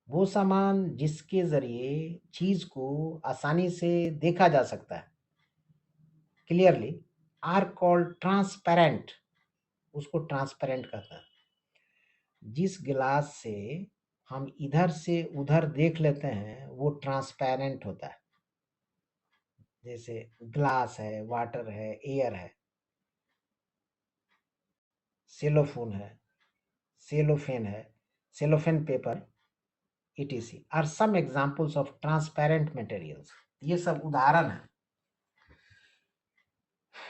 वो सामान जिसके जरिए चीज को आसानी से देखा जा सकता है क्लियरली, आर कॉल्ड ट्रांसपेरेंट, उसको ट्रांसपेरेंट कहता है। जिस गिलास से हम इधर से उधर देख लेते हैं वो ट्रांसपेरेंट होता है, जैसे ग्लास है, वाटर है, एयर है, सेलोफोन है, सेलोफेन है, cellophane paper, etc are some examples of transparent materials. ये सब उदाहरण है।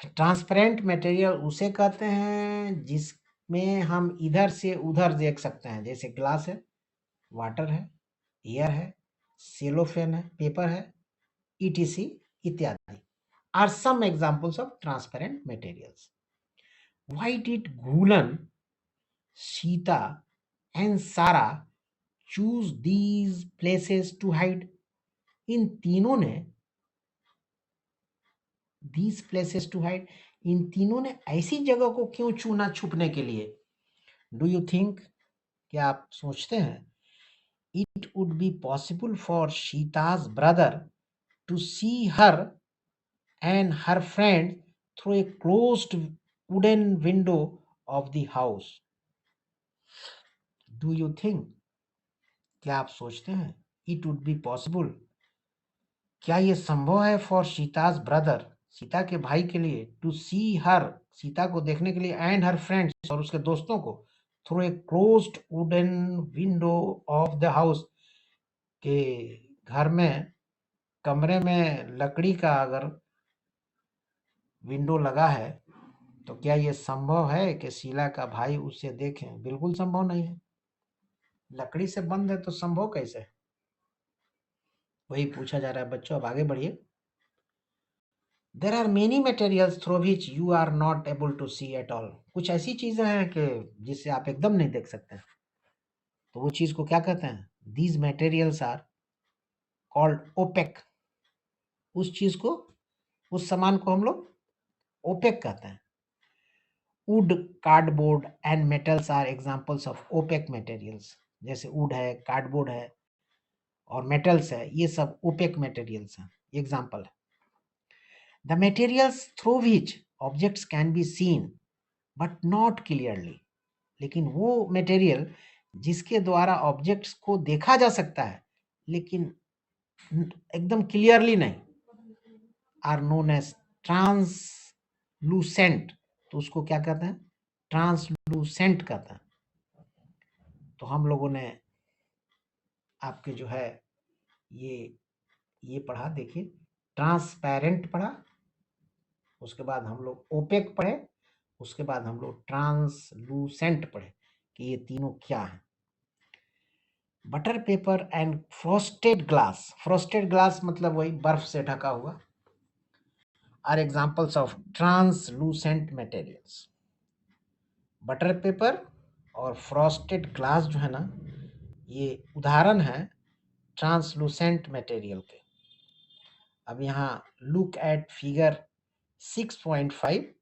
ट्रांसपेरेंट मटेरियल उसे कहते हैं जिसमें हम इधर से उधर देख सकते हैं, जैसे ग्लास है, वाटर है, एयर है, सेलोफेन है, पेपर है, etc इत्यादि are some examples of transparent materials. Why did Ghulan, Sita and Sara choose these places to hide, इन तीनों ने दीज प्लेसेस टू हाइड, इन तीनों ने ऐसी जगह को क्यों चुना छुपने के लिए। डू यू थिंक, क्या आप सोचते हैं, it would be possible for Sita's brother to see her and her friend through a closed wooden window of the house. Do you think, क्या आप सोचते हैं, इट वुड बी पॉसिबल, क्या ये संभव है फॉर सीताज ब्रदर, सीता के भाई के लिए, टू सी हर, सीता को देखने के लिए, एंड हर फ्रेंड्स, और उसके दोस्तों को, through a closed wooden window of the house, के घर में, कमरे में लकड़ी का अगर विंडो लगा है तो क्या ये संभव है कि शीला का भाई उसे देखे। बिल्कुल संभव नहीं है, लकड़ी से बंद है तो संभव कैसे। वही पूछा जा रहा है बच्चों। अब आगे बढ़िए। There are many materials through which you are not able to see at all, कुछ ऐसी चीजें हैं कि जिससे आप एकदम नहीं देख सकते, तो वो चीज को क्या कहते हैं, these materials are called opaque. उस चीज को, उस सामान को हम लोग ओपेक कहते हैं। Wood, cardboard and metals are examples of opaque materials, जैसे वुड है, कार्डबोर्ड है और मेटल्स है, ये सब ओपेक मटेरियल्स हैं, एग्जांपल है। The materials through which objects can be seen but not clearly, लेकिन वो मटेरियल जिसके द्वारा ऑब्जेक्ट्स को देखा जा सकता है लेकिन एकदम क्लियरली नहीं, आर नोन एज ट्रांसलूसेंट, तो उसको क्या कहते हैं, ट्रांसलूसेंट कहते हैं। तो हम लोगों ने आपके जो है ये पढ़ा, देखिए ट्रांसपेरेंट पढ़ा, उसके बाद हम लोग ओपेक पढ़े, उसके बाद हम लोग ट्रांसलूसेंट पढ़े कि ये तीनों क्या है। Butter paper and frosted glass मतलब वही बर्फ से ढका हुआ, are examples of translucent materials. Butter paper और फ्रॉस्टेड ग्लास जो है ना, ये उदाहरण है ट्रांसलूसेंट मटेरियल के। अब यहाँ look at figure 6.5,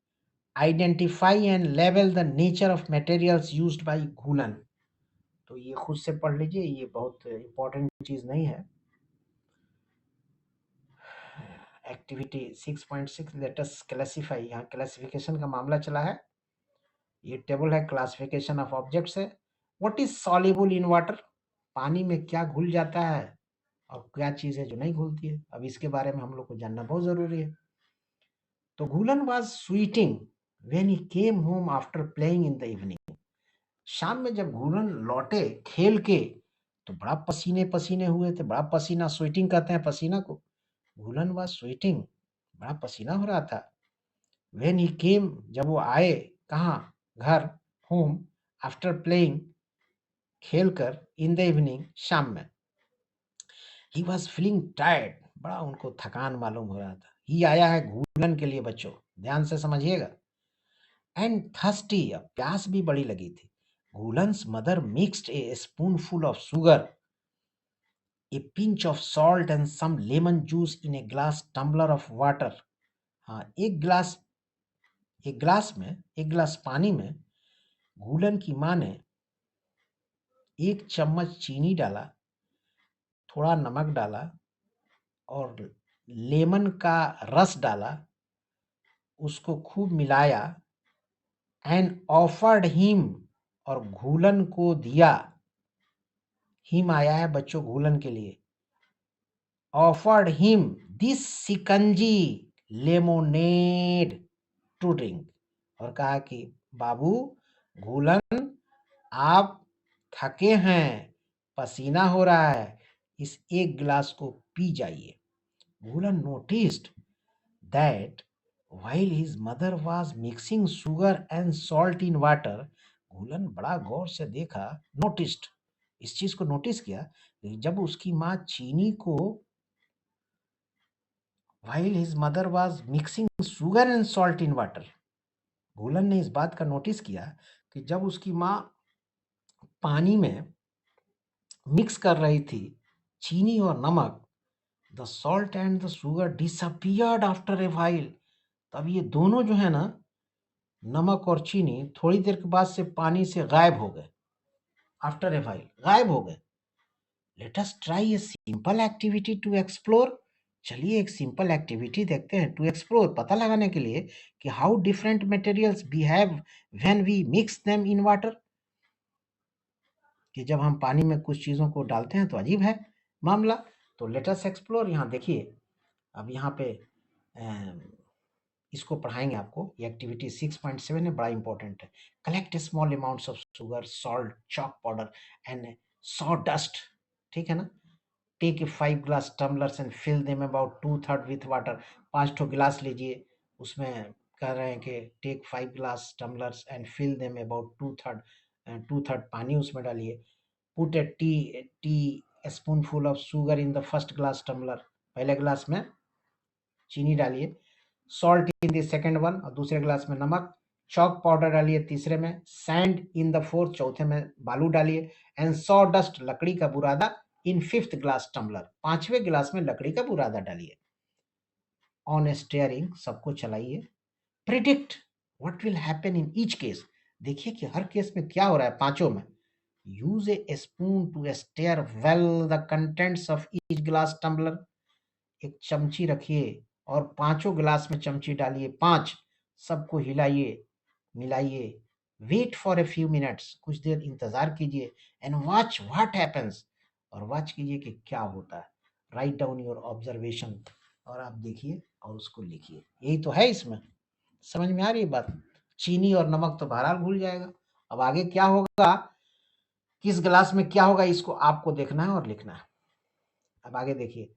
identify and लेवल the nature of materials used by Ghulan. तो ये खुद से पढ़ लीजिए, ये बहुत इंपॉर्टेंट चीज नहीं है। एक्टिविटी 6.6, लेट अस क्लासिफाई, यहाँ क्लासिफिकेशन का मामला चला है। ये टेबल है, क्लासिफिकेशन ऑफ ऑब्जेक्ट्स है। What is soluble in water, पानी में क्या घुल जाता है और क्या चीज है जो नहीं घुलती है। अब इसके बारे में हम लोग को जानना बहुत जरूरी है। तो Ghulan was sweating when he came home after playing in the evening. शाम में जब घुलन लौटे खेल के तो बड़ा पसीने पसीने हुए थे, बड़ा पसीना, स्वेटिंग कहते हैं पसीना को। घुलन वाज स्वेटिंग, बड़ा पसीना हो रहा था। व्हेन ही केम, जब वो आए, कहाँ, घर, होम, आफ्टर प्लेइंग, खेल कर, इन द इवनिंग, शाम में। ही वॉज फीलिंग टायर्ड, बड़ा उनको थकान मालूम हो रहा था। ही आया है घूलन के लिए बच्चों, ध्यान से समझिएगा। एंड थर्स्टी, अब प्यास भी बड़ी लगी थी। Ghulan's mother mixed a spoonful of sugar, a pinch of salt and some lemon juice in a glass tumbler of water. हाँ, एक गिलास पानी में घूलन की माँ ने 1 चम्मच चीनी डाला, थोड़ा नमक डाला और लेमन का रस डाला, उसको खूब मिलाया। एंड ऑफर्ड हिम, और घूलन को दिया। हिम आया है बच्चों घूलन के लिए। Offered him this shikanji lemonade to drink, और कहा कि बाबू घूलन, आप थके हैं, पसीना हो रहा है, इस 1 गिलास को पी जाइए। घूलन noticed that while his mother was mixing sugar and salt in water, घूलन बड़ा गौर से देखा, नोटिस्ड, इस चीज को नोटिस किया कि जब उसकी माँ चीनी को, while his mother was mixing sugar and salt in water, घूलन ने इस बात का नोटिस किया कि जब उसकी माँ पानी में मिक्स कर रही थी चीनी और नमक, the salt and the sugar disappeared after a while, तब ये दोनों जो है ना, नमक और चीनी, थोड़ी देर के बाद से पानी से गायब हो गए। आफ्टर ए व्हाइल गायब हो गए। Let us try a simple activity to explore, चलिए एक सिंपल एक्टिविटी देखते हैं, टू एक्सप्लोर, पता लगाने के लिए कि how different materials behave when we mix them in water, कि जब हम पानी में कुछ चीज़ों को डालते हैं तो अजीब है मामला। तो लेट अस एक्सप्लोर, यहाँ देखिए, अब यहाँ पे इसको पढ़ाएंगे आपको, ये एक्टिविटी 6.7 है, बड़ा इंपॉर्टेंट है। Collect small amounts of sugar, salt, chalk powder and saw dust, ठीक है ना। Take 5 glass tumblers and fill them about 2/3 with water, 5 गिलास लीजिए, उसमें कह रहे हैं कि take 5 glass tumblers and fill them about 2/3 पानी उसमें डालिए। Put a teaspoonful of sugar in the first glass tumbler, पहले ग्लास में चीनी डालिए। Salt in the second one, और दूसरे ग्लास में नमक। चॉक पाउडर डालिए तीसरे में। सैंड इन द फोर्थ, चौथे में बालू डालिए। एंड सॉ डस्ट, लकड़ी का बुरादा, इन फिफ्थ ग्लास टम्बलर, 5वें गिलास में लकड़ी का बुरादा डालिए। ऑन स्टेयरिंग, सबको चलाइए। Predict what will happen in each case, देखिए कि हर केस में क्या हो रहा है पांचों में। Use a spoon to stir well the contents of each glass tumbler, एक चमची रखिए और पांचों गिलास में चमची डालिए, 5, सबको हिलाइए, मिलाइए। Wait for a few minutes, कुछ देर इंतजार कीजिए। एंड वॉच व्हाट हैपेंस, और वॉच कीजिए कि क्या होता है। राइट डाउन योर ऑब्जर्वेशन, और आप देखिए और उसको लिखिए। यही तो है इसमें, समझ में आ रही है बात। चीनी और नमक तो बहरहाल भूल जाएगा, अब आगे क्या होगा, किस गिलास में क्या होगा, इसको आपको देखना है और लिखना है। अब आगे देखिए,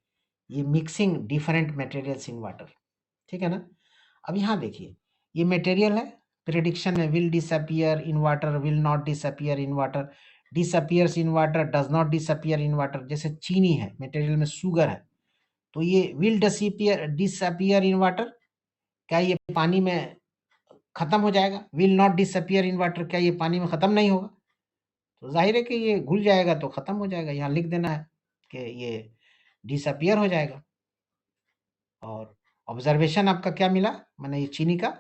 ये mixing different materials in water, ठीक है ना। अब यहाँ देखिए, ये मटेरियल है, प्रेडिक्शन में will disappear in water, will not disappear in water, disappears in water, does not disappear in water. जैसे चीनी है, मटेरियल में शुगर है, तो ये विल डिसअपियर इन वाटर, क्या ये पानी में खत्म हो जाएगा? Will not disappear in water, क्या ये पानी में खत्म नहीं होगा? तो जाहिर है कि ये घुल जाएगा तो खत्म हो जाएगा। यहाँ लिख देना है कि ये डिसअपियर हो जाएगा। और ऑब्जर्वेशन आपका क्या मिला, मैंने ये चीनी का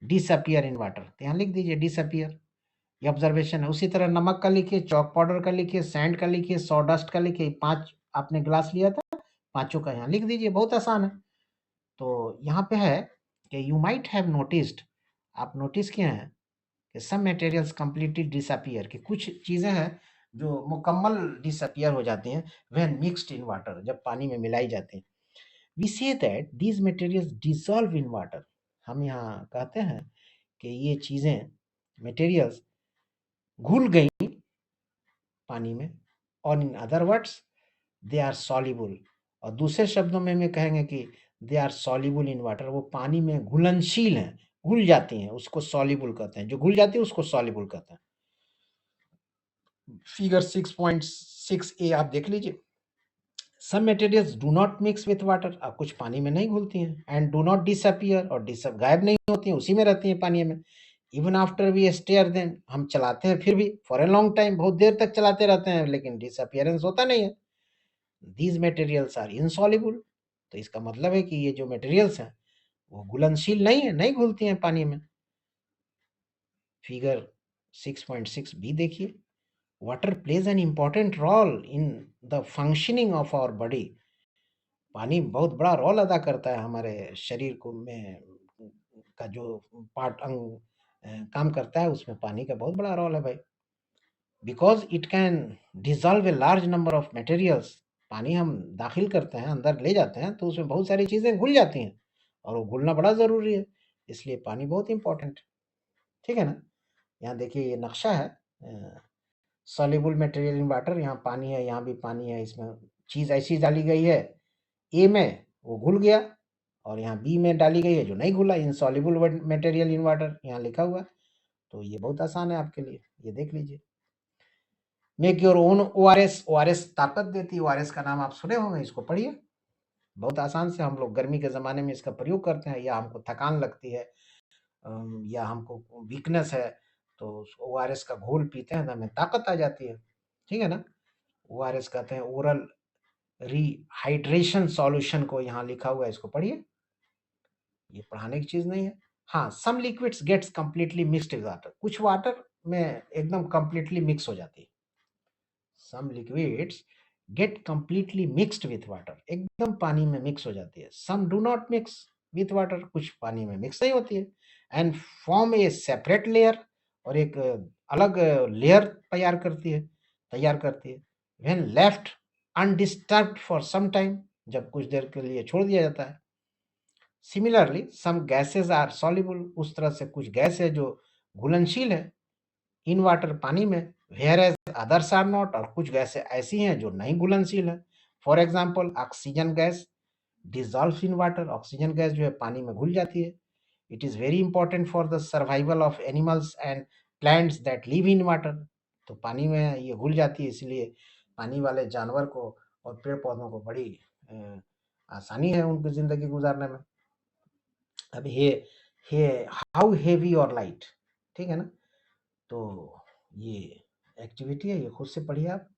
डिसअपियर इन वाटर, तो यहाँ लिख दीजिए डिसअपियर, ये ऑब्जर्वेशन है। उसी तरह नमक का लिखिए, चॉक पाउडर का लिखिए, सैंड का लिखिए, सॉडस्ट का लिखिए। 5 आपने ग्लास लिया था, पांचों का यहाँ लिख दीजिए, बहुत आसान है। तो यहाँ पे है कि यू माइट हैव नोटिस्ड, आप नोटिस किए हैं कि सम मटेरियल्स कंप्लीटली डिसअपियर, कि कुछ चीजें हैं जो मुकम्मल डिसअपियर हो जाती हैं व्हेन मिक्स्ड इन वाटर, जब पानी में मिलाई जाती हैं। We say that these materials dissolve in water, हम यहाँ कहते हैं कि ये चीजें मटेरियल्स घुल गई पानी में, और in other words they are soluble, और दूसरे शब्दों में मैं कहेंगे कि they are soluble in water, वो पानी में घुलनशील हैं, घुल जाती हैं, उसको सॉल्युबल कहते हैं। जो घुल जाती है उसको सॉल्युबल कहते हैं। फिगर 6.6 ए आप देख लीजिए। Some materials do not mix with water, अब कुछ पानी में नहीं घुलती हैं, एंड डू नॉट डिसअपियर, और गायब नहीं होती हैं, उसी में रहती हैं पानी में। Even after we stir them, हम चलाते हैं फिर भी, फॉर ए लॉन्ग टाइम, बहुत देर तक चलाते रहते हैं, लेकिन डिसअपियरेंस होता नहीं है। दीज मटेरियल्स आर इनसॉल्युबल, तो इसका मतलब है कि ये जो मटेरियल्स हैं वो घुलनशील नहीं है, नहीं घुलती हैं पानी में। फिगर 6.6 बी देखिए, water plays an important role in the functioning of our body, पानी बहुत बड़ा रोल अदा करता है हमारे शरीर को में का जो पार्ट अंग काम करता है, उसमें पानी का बहुत बड़ा रोल है भाई। Because it can dissolve a large number of materials, पानी हम दाखिल करते हैं, अंदर ले जाते हैं, तो उसमें बहुत सारी चीज़ें घुल जाती हैं, और वो घुलना बड़ा ज़रूरी है, इसलिए पानी बहुत इंपॉर्टेंट है। ठीक है ना? यहाँ देखिए ये नक्शा है, सॉल्युबल मटेरियल इन वाटर, यहाँ पानी है, यहाँ भी पानी है, इसमें चीज़ ऐसी डाली गई है, ए में वो घुल गया, और यहाँ बी में डाली गई है जो नहीं घुला, इनसॉल्युबल मटेरियल इन वाटर यहाँ लिखा हुआ। तो ये बहुत आसान है आपके लिए, ये देख लीजिए। Make your own ORS, ORS ताकत देती है, ओआरएस का नाम आप सुने होंगे, इसको पढ़िए, बहुत आसान से हम लोग गर्मी के ज़माने में इसका प्रयोग करते हैं, या हमको थकान लगती है, या हमको वीकनेस है, तो ओआरएस का घोल पीते हैं तो हमें ताकत आ जाती है। ठीक है ना? ओआरएस कहते हैं ओरल रिहाइड्रेशन सॉल्यूशन को, यहाँ लिखा हुआ है, इसको पढ़िए, ये पढ़ाने की चीज़ नहीं है। हाँ, some liquids gets completely mixed with water, कुछ वाटर में एकदम कंप्लीटली मिक्स हो जाती है। Some liquids get completely mixed with water, एकदम पानी में मिक्स हो जाती है। Some do not mix with water, कुछ पानी में मिक्स नहीं होती है, and form a separate layer, और एक अलग लेयर तैयार करती है when left undisturbed for some time, जब कुछ देर के लिए छोड़ दिया जाता है। Similarly some gases are soluble, उस तरह से कुछ गैस है जो घुलनशील है इन वाटर, पानी में, whereas others are not, और कुछ गैसें ऐसी हैं जो नहीं घुलनशील है। For example oxygen gas dissolve in water, oxygen gas जो है पानी में घुल जाती है। It is very important for the survival of animals and plants that live in water, तो पानी में ये घुल जाती है, इसलिए पानी वाले जानवर को और पेड़ पौधों को बड़ी आसानी है उनकी ज़िंदगी गुजारने में। अब हे हाउ हेवी और लाइट, ठीक है ना? तो ये एक्टिविटी है, ये खुद से पढ़िए आप,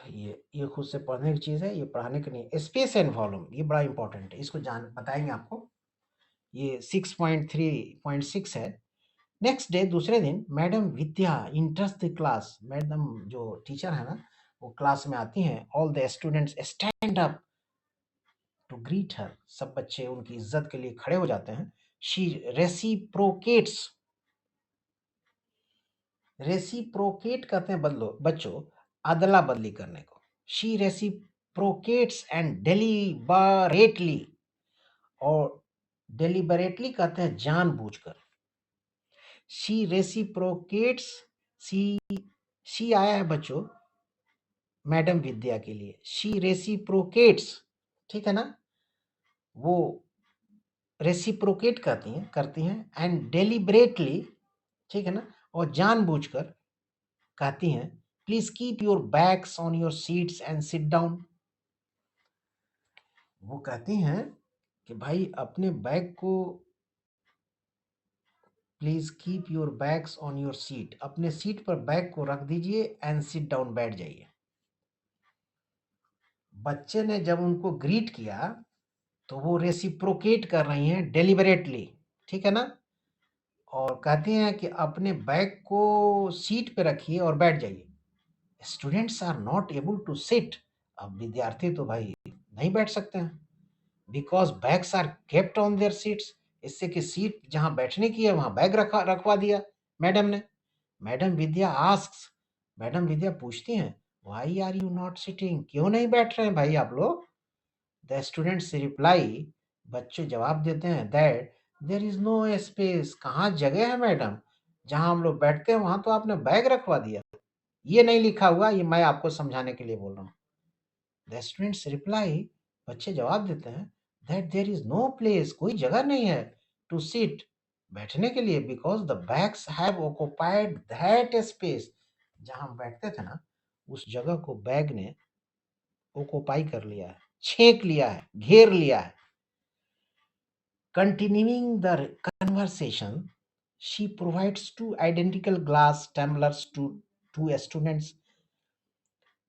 ये खुद से पढ़ने की चीज़ है, ये पढ़ाने की नहीं। स्पेस एंड वॉल्यूम ये बड़ा इंपॉर्टेंट है, इसको जान बताएंगे आपको। ये 6.3.6 है। नेक्स्ट डे, दूसरे दिन, madam Vidya enters the class, madam जो टीचर है ना, वो क्लास में आती हैं। All the students stand up to greet her, सब बच्चे उनकी इज्जत के लिए खड़े हो जाते हैं। शी रेसिप्रोकेट्स, रेसिप्रोकेट कहते हैं बदलो बच्चों, अदला बदली करने को। शी रेसिप्रोकेट्स एंड डेलिबरेटली, और डेलिबरेटली कहते हैं जानबूझकर। शी रेसिप्रोकेट्स, सी शी आया है बच्चों मैडम विद्या के लिए, शी रेसिप्रोकेट्स, ठीक है ना? वो रेसिप्रोकेट करती हैं एंड डेलिबरेटली, ठीक है ना, और जानबूझकर कहती हैं please keep your bags on your seats and sit down. वो कहती हैं कि भाई अपने बैग को, please keep your bags on your seat, अपने सीट पर बैग को रख दीजिए एंड सिट डाउन, बैठ जाइए। बच्चे ने जब उनको ग्रीट किया तो वो रेसिप्रोकेट कर रही हैं डेलिबरेटली, ठीक है ना, और कहती हैं कि अपने बैग को सीट पे रखिए और बैठ जाइए। Students are not able to sit, अब विद्यार्थी तो भाई नहीं बैठ सकते हैं, because bags are kept on their seats, इससे कि सीट जहां बैठने की है वहां बैग रखवा दिया मैडम ने। Madam Vidya asks, madam Vidya पूछती हैं why are you not sitting, क्यों नहीं बैठ रहे हैं भाई आप लोग। द स्टूडेंट्स रिप्लाई, बच्चे जवाब देते हैं that there is no space, कहाँ जगह है मैडम, जहां हम लोग बैठते हैं वहां तो आपने बैग रखवा दिया। ये नहीं लिखा हुआ, ये मैं आपको समझाने के लिए बोल रहा हूँ। द स्टूडेंट्स रिप्लाई, बच्चे जवाब देते हैं that there is no place, कोई जगह नहीं है टू सिट, बैठने के लिए, because the bags have occupied that space, जहां हम बैठते थे ना उस जगह को बैग ने ऑक्युपाई कर लिया है, छेक लिया है, घेर लिया है। Continuing the conversation, she provides two identical glass tumblers to two students.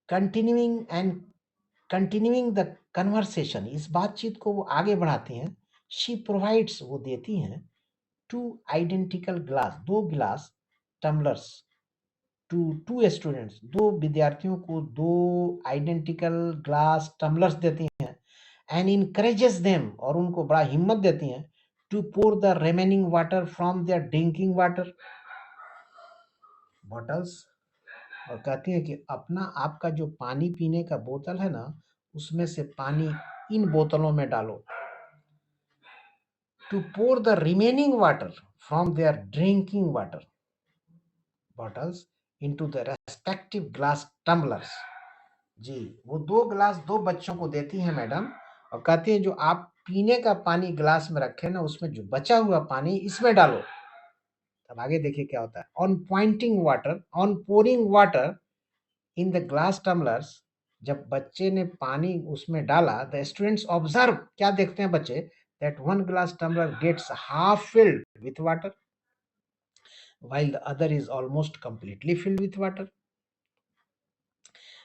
Continuing the conversation, इस बातचीत को वो आगे बढ़ाती हैं। She provides, वो देती हैं two identical glass, दो गिलास टम्बलर्स टू टू स्टूडेंट्स, दो विद्यार्थियों को दो आइडेंटिकल ग्लास टम्बलर्स देती हैं एंड इनकरेजेस देम, और उनको बड़ा हिम्मत देती हैं to pour the remaining water from their drinking water bottles, और कहती हैं कि अपना आपका जो पानी पीने का बोतल है ना उसमें से पानी इन बोतलों में डालो, to pour the remaining water from their drinking water bottles into the respective glass tumblers. जी, वो दो गिलास दो बच्चों को देती हैं मैडम, और कहती हैं जो आप पीने का पानी गिलास में रखे ना उसमें जो बचा हुआ पानी इसमें डालो। अब आगे देखिए क्या होता है। On pouring water in the glass tumblers, जब बच्चे ने पानी उसमें डाला, द स्टूडेंट्स ऑब्जर्व, क्या देखते हैं बच्चे, that one glass tumbler gets half filled with water while the other is almost completely filled with water।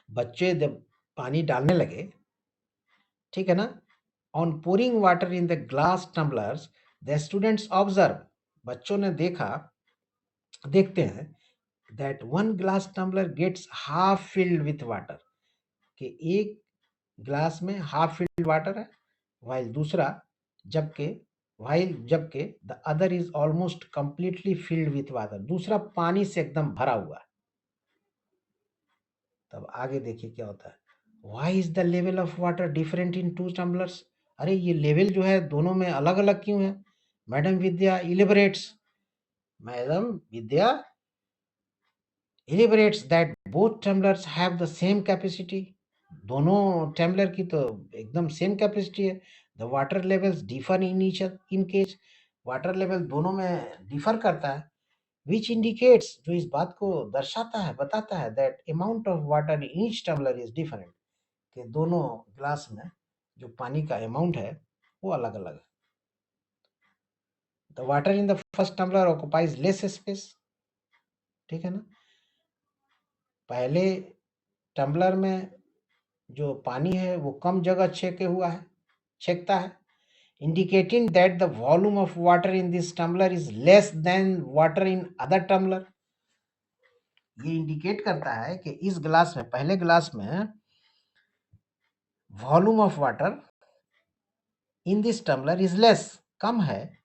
बच्चे जब पानी डालने लगे, ठीक है ना, on pouring water in the glass tumblers, the students observe, बच्चों ने देखते हैं that one glass tumbler gets half filled with water, कि एक ग्लास में हाफ फिल्ड वाटर है, जबकि the other is almost completely filled with water, दूसरा पानी से एकदम भरा हुआ है। तब आगे देखिए क्या होता है। Why is the level of water different in two tumblers, अरे ये लेवल जो है दोनों में अलग अलग क्यों है। Madam Vidya elaborates, madam Vidya elaborates that both tumblers have the same capacity, दोनों टम्बलर की तो एकदम सेम कैपेसिटी है। The water levels differ in case, water level दोनों में डिफर करता है, विच इंडिकेट्स, जो इस बात को दर्शाता है, बताता है that amount of water in each tumbler is different, कि दोनों ग्लास में जो पानी का अमाउंट है वो अलग अलग है। The water in the first tumbler occupies less space, ठीक है ना, पहले टम्बलर में जो पानी है वो कम जगह छेकता है, indicating that the volume of water in this tumbler is less than water in other tumbler. ये इंडिकेट करता है कि इस ग्लास में, पहले ग्लास में volume of water in this tumbler is less, कम है,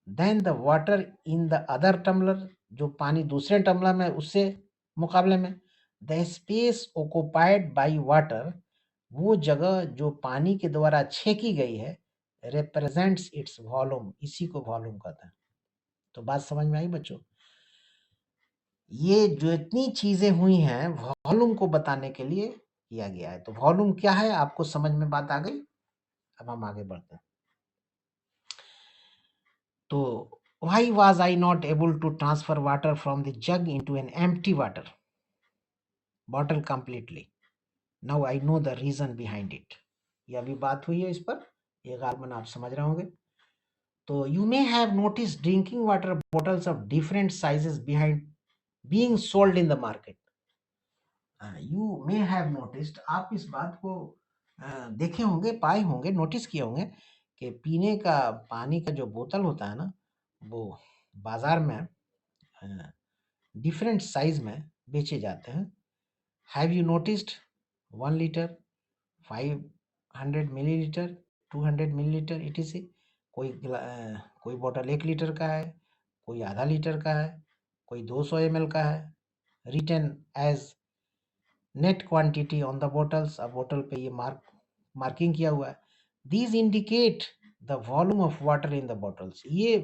than the water in the other tumbler, जो पानी दूसरे टम्बलर में उससे मुकाबले में। The space occupied by water, वो जगह जो पानी के द्वारा छेकी गई है, रिप्रेजेंट्स इट्स वॉल्यूम, इसी को वॉल्यूम कहते हैं। तो बात समझ में आई बच्चों, ये जो इतनी चीजें हुई हैं वॉल्यूम को बताने के लिए किया गया है। तो वॉल्यूम क्या है आपको समझ में बात आ गई। अब हम आगे बढ़ते हैं। तो why was I not able to transfer water from the jug into an empty water bottle completely? Now I know the reason behind it. ये अभी बात हुई है इस पर, ये गालमन आप समझ रहे होंगे. तो you may have noticed drinking water bottles of different sizes behind being sold in the market. You may have noticed, आप इस बात को देखे होंगे, पाए होंगे, नोटिस किए होंगे कि पीने का पानी का जो बोतल होता है ना, वो बाजार में डिफरेंट साइज में बेचे जाते हैं. Have you noticed 1 litre, 500 millilitre, 200 millilitre etc.. कोई बोतल 1 लीटर का है, कोई आधा लीटर का है, कोई 200 ml का है. Written as net quantity on the bottles. अब बोतल पे ये मार्किंग किया हुआ है. These indicate the volume of water in the bottles. ये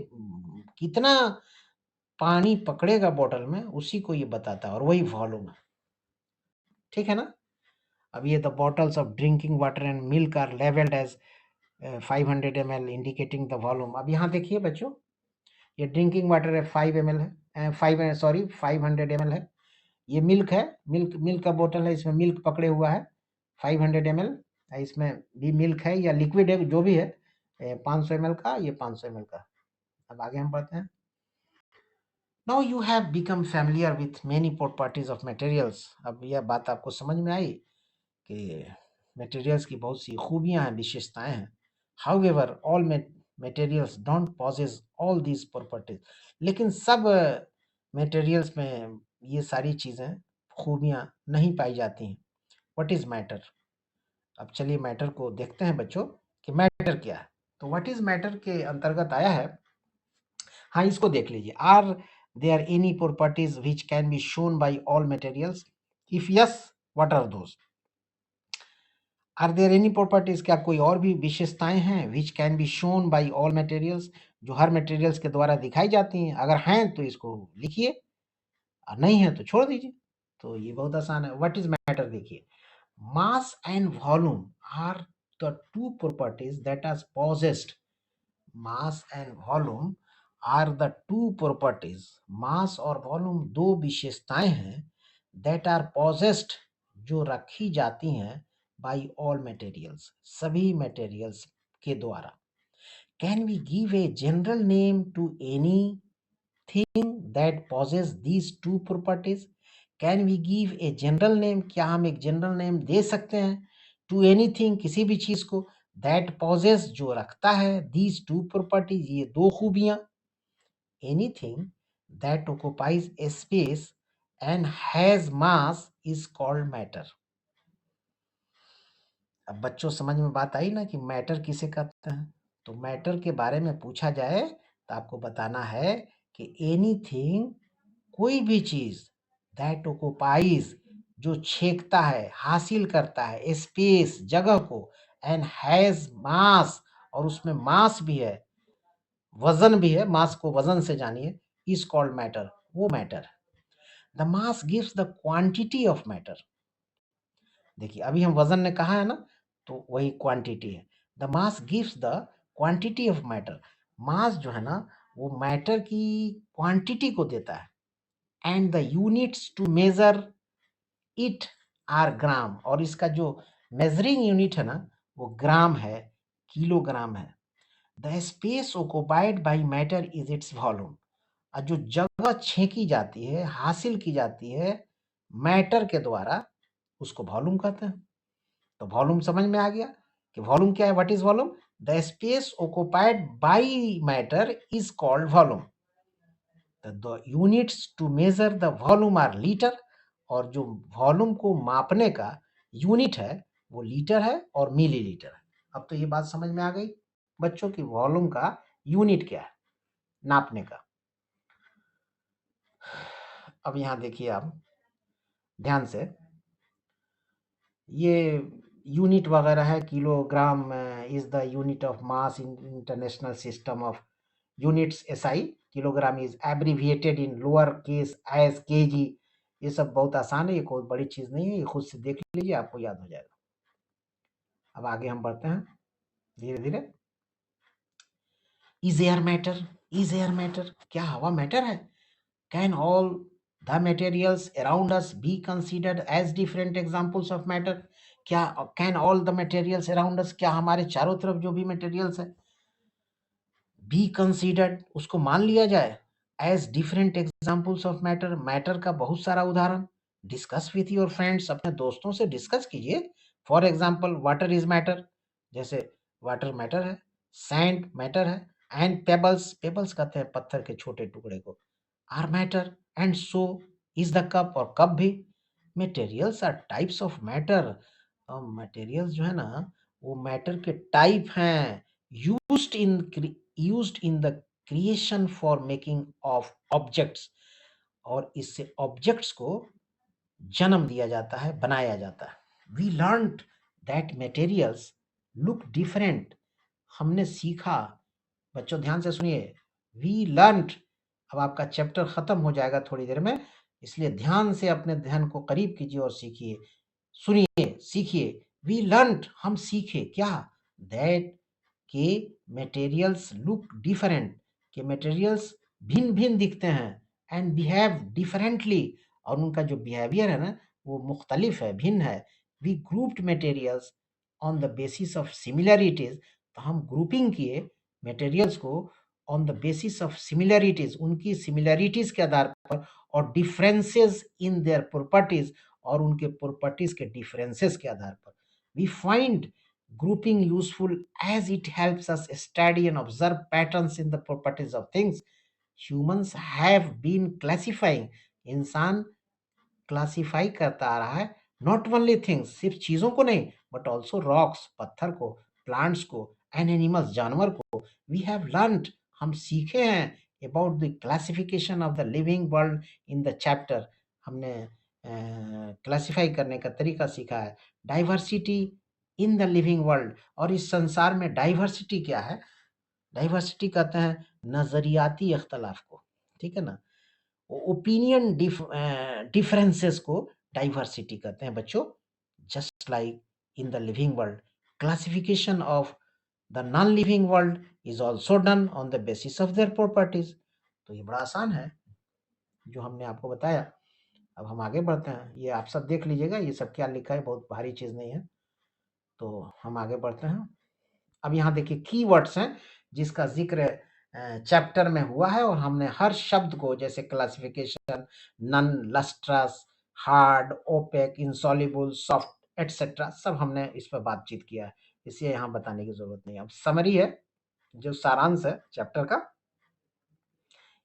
कितना पानी पकड़ेगा बोतल में, उसी को ये बताता है, और वही वॉल्यूम है. ठीक है ना. अब ये the bottles of drinking water and milk are labelled as 500 ml indicating the volume. अब यहाँ देखिए बच्चों, ये ड्रिंकिंग वाटर है 5 ml है, 500 ml है. ये मिल्क है, मिल्क का बोतल है, इसमें मिल्क पकड़े हुआ है 500 ml. इसमें भी मिल्क है या लिक्विड है, जो भी है, 500 ml का, ये 500 ml का. अब आगे हम बढ़ते हैं. Now you have become familiar with many properties of materials. अब यह बात आपको समझ में आई कि मटेरियल्स की बहुत सी खूबियां हैं, विशेषताएं हैं. However all materials don't possess all these properties. लेकिन सब मटेरियल्स में ये सारी चीज़ें, खूबियां नहीं पाई जाती हैं. What is matter? अब चलिए मैटर को देखते हैं बच्चों कि मैटर क्या है. तो व्हाट इज मैटर के अंतर्गत आया है. हाँ, इसको देख लीजिए. Are there any properties which can be shown by all materials? If yes, what are those? Are there any properties, क्या कोई और भी विशेषताएं हैं which can be shown by all materials, जो हर मटेरियल्स के द्वारा दिखाई जाती हैं? अगर हैं तो इसको लिखिए, और नहीं है तो छोड़ दीजिए. तो ये बहुत आसान है. व्हाट इज मैटर देखिए. Mass and volume are the two properties that are possessed. Mass and volume are the two properties. Mass और वॉल्यूम दो विशेषताएं हैं दैट आर possessed, जो रखी जाती हैं बाय ऑल मटेरियल्स, सभी मटेरियल्स के द्वारा. Can we give a general name to any thing that possess these two properties? Can we give a general name? क्या हम एक जनरल नेम दे सकते हैं टू एनीथिंग, किसी भी चीज को, that possess, जो रखता है, these two properties, ये दो खूबियां. anything that occupies a space and has mass is called matter. अब बच्चों समझ में बात आई ना कि मैटर किसे कहते हैं. तो मैटर के बारे में पूछा जाए तो आपको बताना है कि एनीथिंग, कोई भी चीज, दैट ओकुपाइज, जो छेकता है, हासिल करता है, स्पेस, जगह को, एंड हैज मास, और उसमें मास भी है, वजन भी है, मास को वजन से जानिए, इज कॉल्ड मैटर, वो matter. The mass gives the quantity of matter. देखिए अभी हम वजन ने कहा है ना, तो वही क्वांटिटी है. The mass gives the quantity of matter. Mass जो है ना, वो मैटर की क्वांटिटी को देता है. And the units to measure it are gram, और इसका जो मेजरिंग यूनिट है ना, वो ग्राम है, किलोग्राम है. The space occupied by matter is its volume. और जो जगह छेकी जाती है, हासिल की जाती है मैटर के द्वारा, उसको वॉल्यूम कहते हैं. तो वॉल्यूम समझ में आ गया कि वॉल्यूम क्या है. What is volume? The space occupied by matter is called volume. The units to measure the volume are litre, और जो वॉल्यूम को मापने का यूनिट है वो लीटर है और मिलीलीटर है. अब तो ये बात समझ में आ गई बच्चों की वॉल्यूम का यूनिट क्या है नापने का. अब यहां देखिए आप ध्यान से, ये यूनिट वगैरह है. Kilogram is the unit of mass in international system of units SI. Kilogram is abbreviated in lower case as kg. ये सब बहुत आसान है, ये कोई बड़ी चीज नहीं है, ये खुद से देख लीजिए, आपको याद हो जाएगा. अब आगे हम बढ़ते हैं धीरे धीरे. Is air matter? Is air matter? क्या हवा मैटर है? Can all the materials around us be considered as different examples of matter? क्या can all the materials around us, क्या हमारे चारों तरफ जो भी मटेरियल्स है बी कंसीडर्ड, उसको मान लिया जाए as different examples of matter, matter का बहुत सारा उदाहरण? डिस्कस विथ योर फ्रेंड्स, अपने दोस्तों से डिस्कस कीजिए। For example water is matter, जैसे वाटर मैटर है, सैंड मैटर है, एंड पेबल्स, पेबल्स कहते हैं पत्थर के छोटे टुकड़े को, are matter, and so is the cup, और कप भी। Materials are types of matter, materials जो है ना वो मैटर के टाइप हैं, used in used in the creation for making of objects, और इससे ऑब्जेक्ट्स को जन्म दिया जाता है, बनाया जाता है। We learned that materials look different, हमने सीखा, बच्चों ध्यान से सुनिए, वी लर्नड, अब आपका चैप्टर खत्म हो जाएगा थोड़ी देर में, इसलिए ध्यान से अपने ध्यान को करीब कीजिए और सीखिए, सुनिए, सीखिए। वी लर्नड, हम सीखे क्या? दैट के मटेरियल्स लुक डिफरेंट, के मटेरियल्स भिन्न भिन्न दिखते हैं, एंड बिहेव डिफरेंटली, और उनका जो बिहेवियर है ना वो मुख्तलिफ है, भिन्न है। We grouped materials on the basis of similarities, तो हम ग्रुपिंग किए मटेरियल्स को on the basis of similarities, उनकी सिमिलरिटीज के आधार पर, और डिफरेंसेस इन देयर प्रॉपर्टीज, और उनके प्रॉपर्टीज के डिफरेंसेस के आधार पर। We find grouping useful as it helps us study and observe patterns in the properties of things. Humans have been classifying, इंसान क्लासिफाई करता आ रहा है, नॉट ओनली थिंग्स, सिर्फ चीजों को नहीं, बट ऑल्सो रॉक्स, पत्थर को, प्लांट्स को, एंड एनिमल्स, जानवर को। वी हैव लर्नड, हम सीखे हैं, about the classification of the living world in the chapter, हमने क्लासिफाई करने का तरीका सीखा है। Diversity in the living world, और इस संसार में डाइवर्सिटी क्या है? डाइवर्सिटी कहते हैं नजरियाती अख्तलाफ को, ठीक है ना, ओपिनियन डिफरेंसेस को डाइवर्सिटी कहते हैं बच्चों। Just like in the living world, classification of the non living world is also done on the basis of their properties. तो ये बड़ा आसान है जो हमने आपको बताया। अब हम आगे बढ़ते हैं, ये आप सब देख लीजिएगा, ये सब क्या लिखा है, बहुत भारी चीज नहीं है। तो हम आगे बढ़ते हैं। अब यहाँ देखिए कीवर्ड्स हैं जिसका जिक्र चैप्टर में हुआ है, और हमने हर शब्द को, जैसे classification, non, lustrous, hard, opaque, insoluble, soft etcetera, सब हमने इस पर बातचीत किया है, इसलिए यहाँ बताने की जरूरत नहीं। अब समरी है, जो सारांश है चैप्टर का।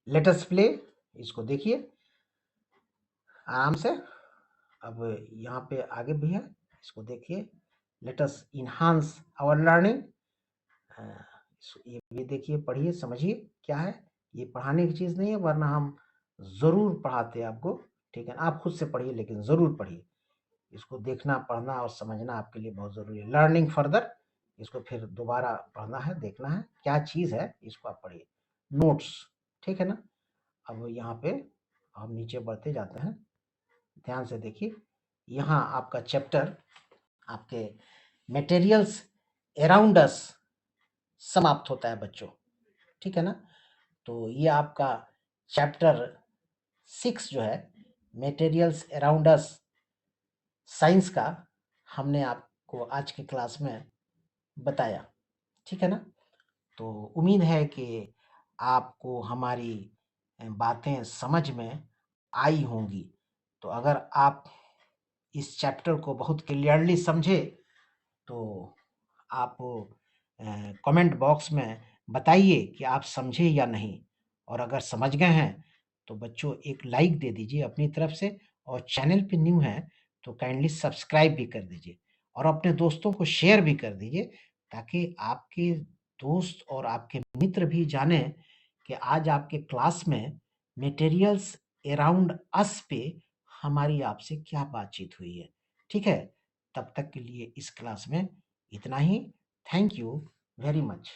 लेट अस प्ले, इसको देखिए आराम से। अब यहाँ पे आगे भी है, इसको देखिए। Let us enhance our learning, ये भी देखिए, पढ़िए, समझिए क्या है। ये पढ़ाने की चीज़ नहीं है, वरना हम ज़रूर पढ़ाते आपको, ठीक है। आप खुद से पढ़िए, लेकिन ज़रूर पढ़िए। इसको देखना, पढ़ना और समझना आपके लिए बहुत ज़रूरी है। लर्निंग फर्दर, इसको फिर दोबारा पढ़ना है, देखना है क्या चीज़ है, इसको आप पढ़िए। नोट्स, ठीक है ना। अब यहाँ पे हम नीचे बढ़ते जाते हैं, ध्यान से देखिए। यहाँ आपका चैप्टर, आपके मटेरियल्स अराउंड अस समाप्त होता है बच्चों, ठीक है ना। तो ये आपका चैप्टर 6 जो है, मटेरियल्स अराउंड अस, साइंस का, हमने आपको आज की क्लास में बताया, ठीक है ना। तो उम्मीद है कि आपको हमारी बातें समझ में आई होंगी। तो अगर आप इस चैप्टर को बहुत क्लियरली समझे तो आप कमेंट बॉक्स में बताइए कि आप समझे या नहीं, और अगर समझ गए हैं तो बच्चों एक लाइक दे दीजिए अपनी तरफ से, और चैनल पे न्यू है तो काइंडली सब्सक्राइब भी कर दीजिए, और अपने दोस्तों को शेयर भी कर दीजिए, ताकि आपके दोस्त और आपके मित्र भी जाने कि आज आपके क्लास में मटेरियल्स अराउंड अस पे हमारी आपसे क्या बातचीत हुई है, ठीक है। तब तक के लिए इस क्लास में इतना ही। Thank you very much.